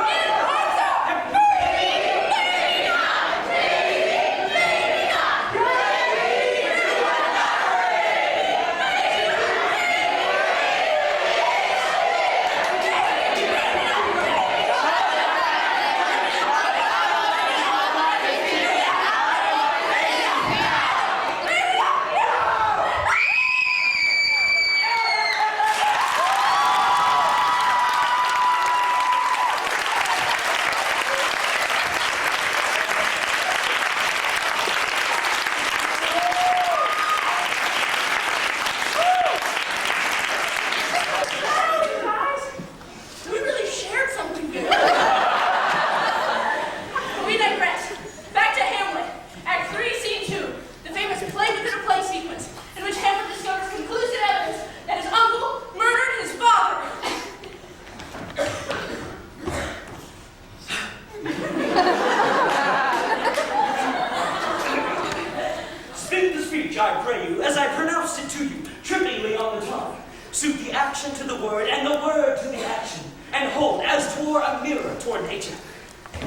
I pray you, as I pronounce it to you, trippingly on the tongue. Suit the action to the word, and the word to the action, and hold as twore a mirror toward nature.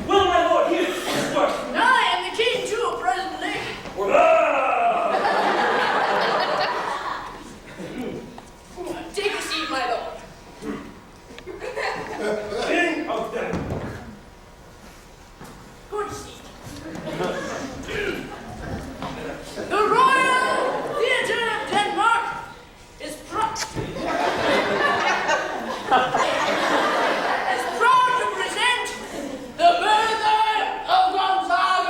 Will my lord hear this word? I am the king too, presently. Take a seat, my lord. King of them. Good seat. The Royal Theatre of Denmark is proud to present the murder of Gonzalo.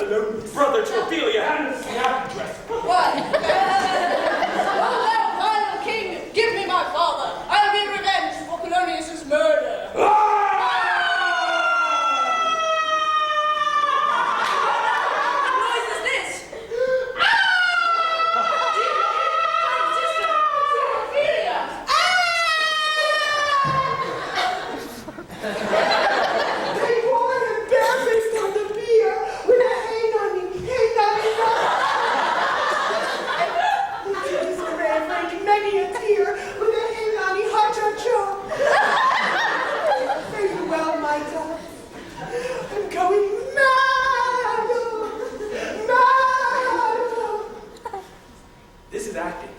Polonius. Brother to Ophelia. And the snap dress. What? Oh, thou vile king, give me my father. I'll be revenged for Polonius' murder. This is acting.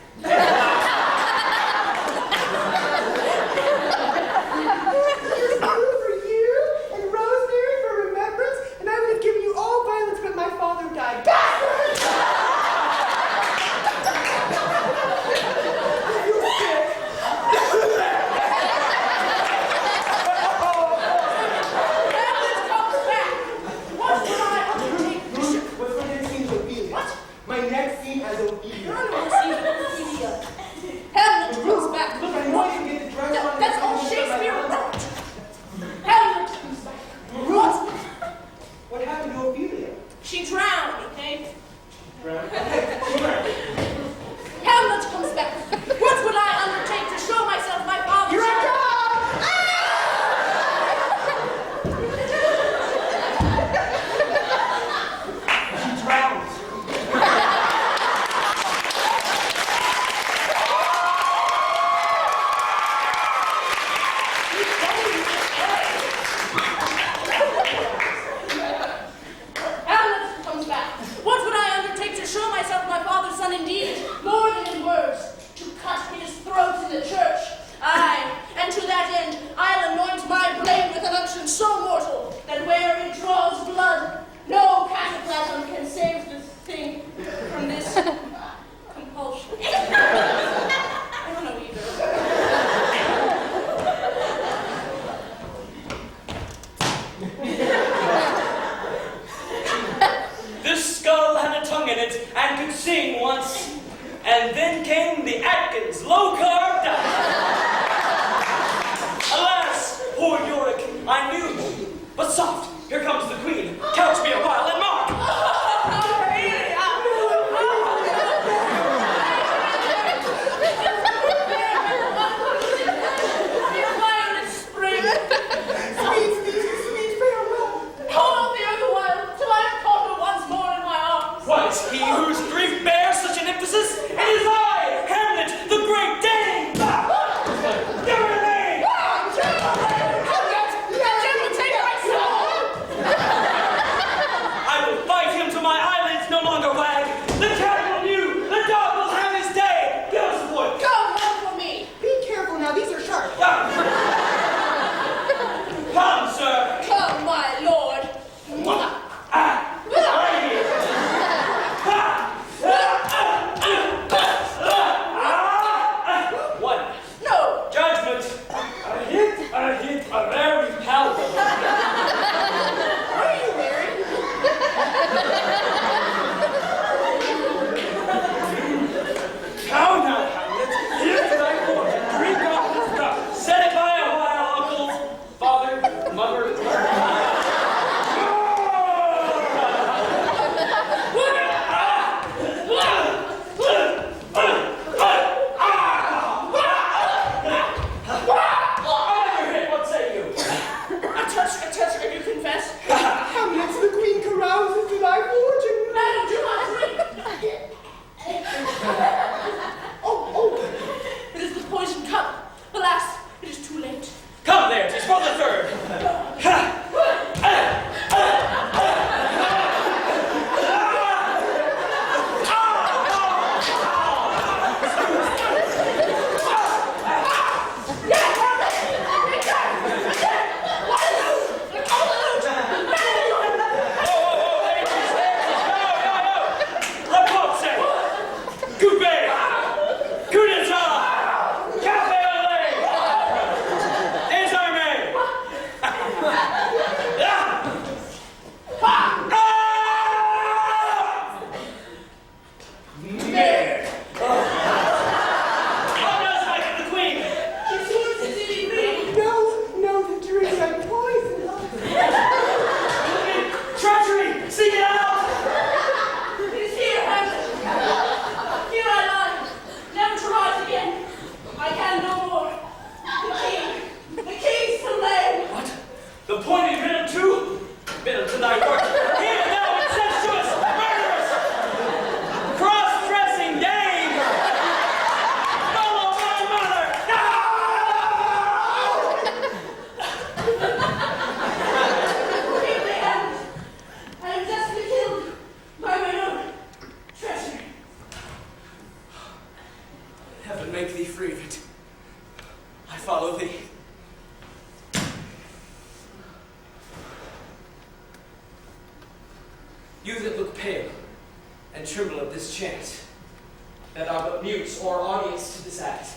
poetry! Seek it out! It is here, Hamlet. Here I lie, never to rise again. I can no more. The king still lay. What? The pointed riddle too? Bitter to thy work. Here thou incestuous, murderous, cross-dressing dame! Follow my mother! No! Quickly, Hamlet. I am justly killed by my own treachery. Heaven make thee free of it. I follow thee. You that look pale and tremble at this chant, that are but mutes or audience to this act,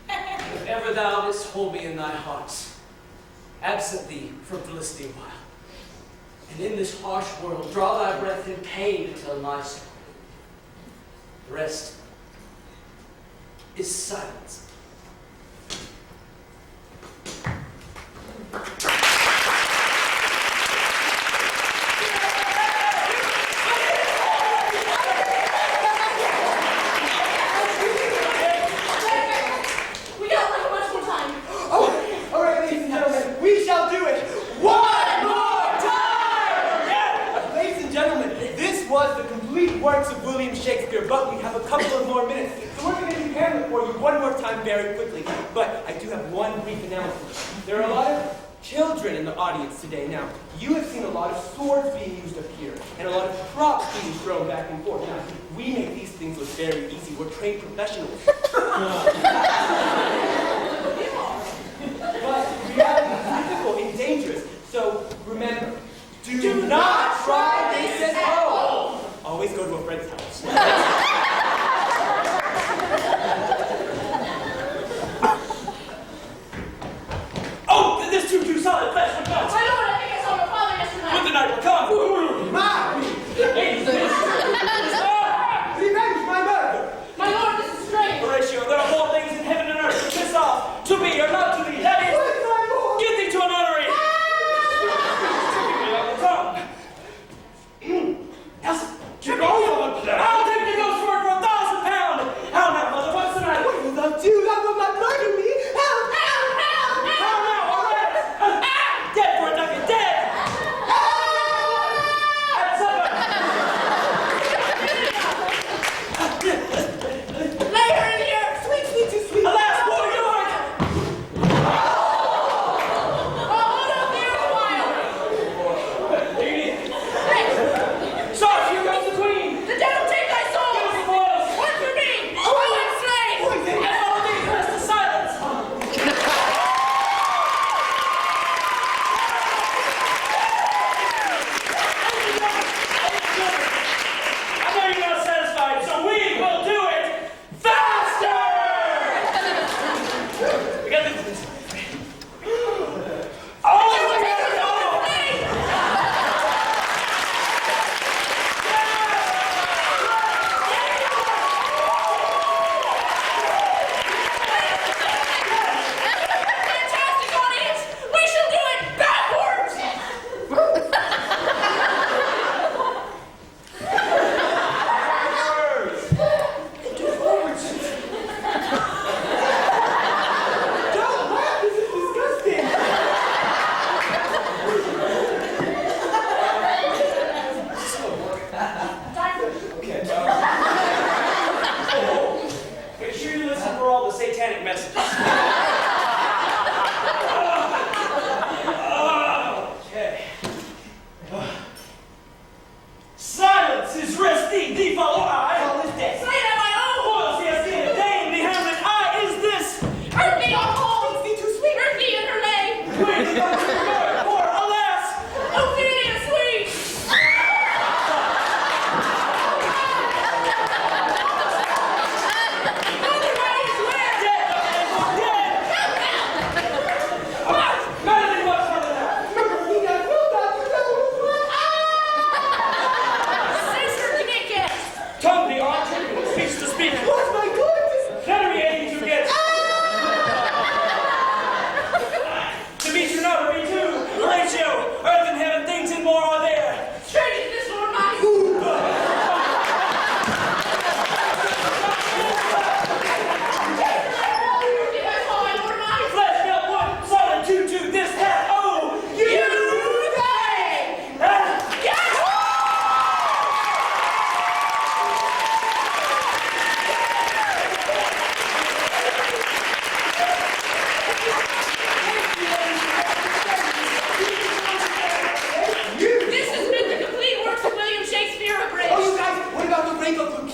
if ever thou didst hold me in thy heart, absent thee from felicity awhile, and in this harsh world draw thy breath in pain until my soul. The rest is silence. We don't have much more time. All right, ladies and gentlemen, we shall do it one more time! Yeah! Ladies and gentlemen, this was the complete works of William Shakespeare, but we have a couple of more minutes, so we're going to do Hamlet for you one more time very quickly. But I do have one brief announcement. There are a lot of children in the audience today. Now, you have seen a lot of swords being used up here, and a lot of props being thrown back and forth. Now, we make these things look very easy. We're trained professionals. But reality is difficult and dangerous. So remember, do not try this at home. Always go to a friend's house. Oh, this too solid flesh would melt. My lord, I think I saw my father yesterday. But the night will come. Marry! Revenge my murder! My lord, this is strange. Horatio, there are more things in heaven and earth to piss off. To be or not to be. That is, What is my lord? get thee to an honorary. Yes, Keep on the I'll take the ghost word for £1,000. How now, mother? What's the matter? What will thou do? Thou wilt not murder me? Help! How now, all right? Dead for a nugget, dead. At supper. Lay her in the earth. Sweet, sweet, too sweet. Alas, poor York. Oh, hold up the earth a while. Hey, Sarge, here comes the queen. The devil take thy soul. Give us the boils. One for me. Oh, I'm slain. And all these rest to silence. I know you're not satisfied, so we will do it faster! We gotta do this. Oh, we gotta go! Fantastic audience. We shall do it backwards. Don't laugh, this is disgusting. Okay. Make sure you listen for all the satanic messages. Okay. Silence is resting, thee follow I. All is dead. Say it at my own. Boils the Estina, Dame, the Hamlet, I is this. Earth me on home. Sweet, too sweet. Earth me under lay. Queen, for alas, Ophelia sweet. Mother Mary is where? dead, dead. Madeline, what's for the Sister Knicket.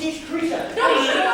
teach creature. No, you should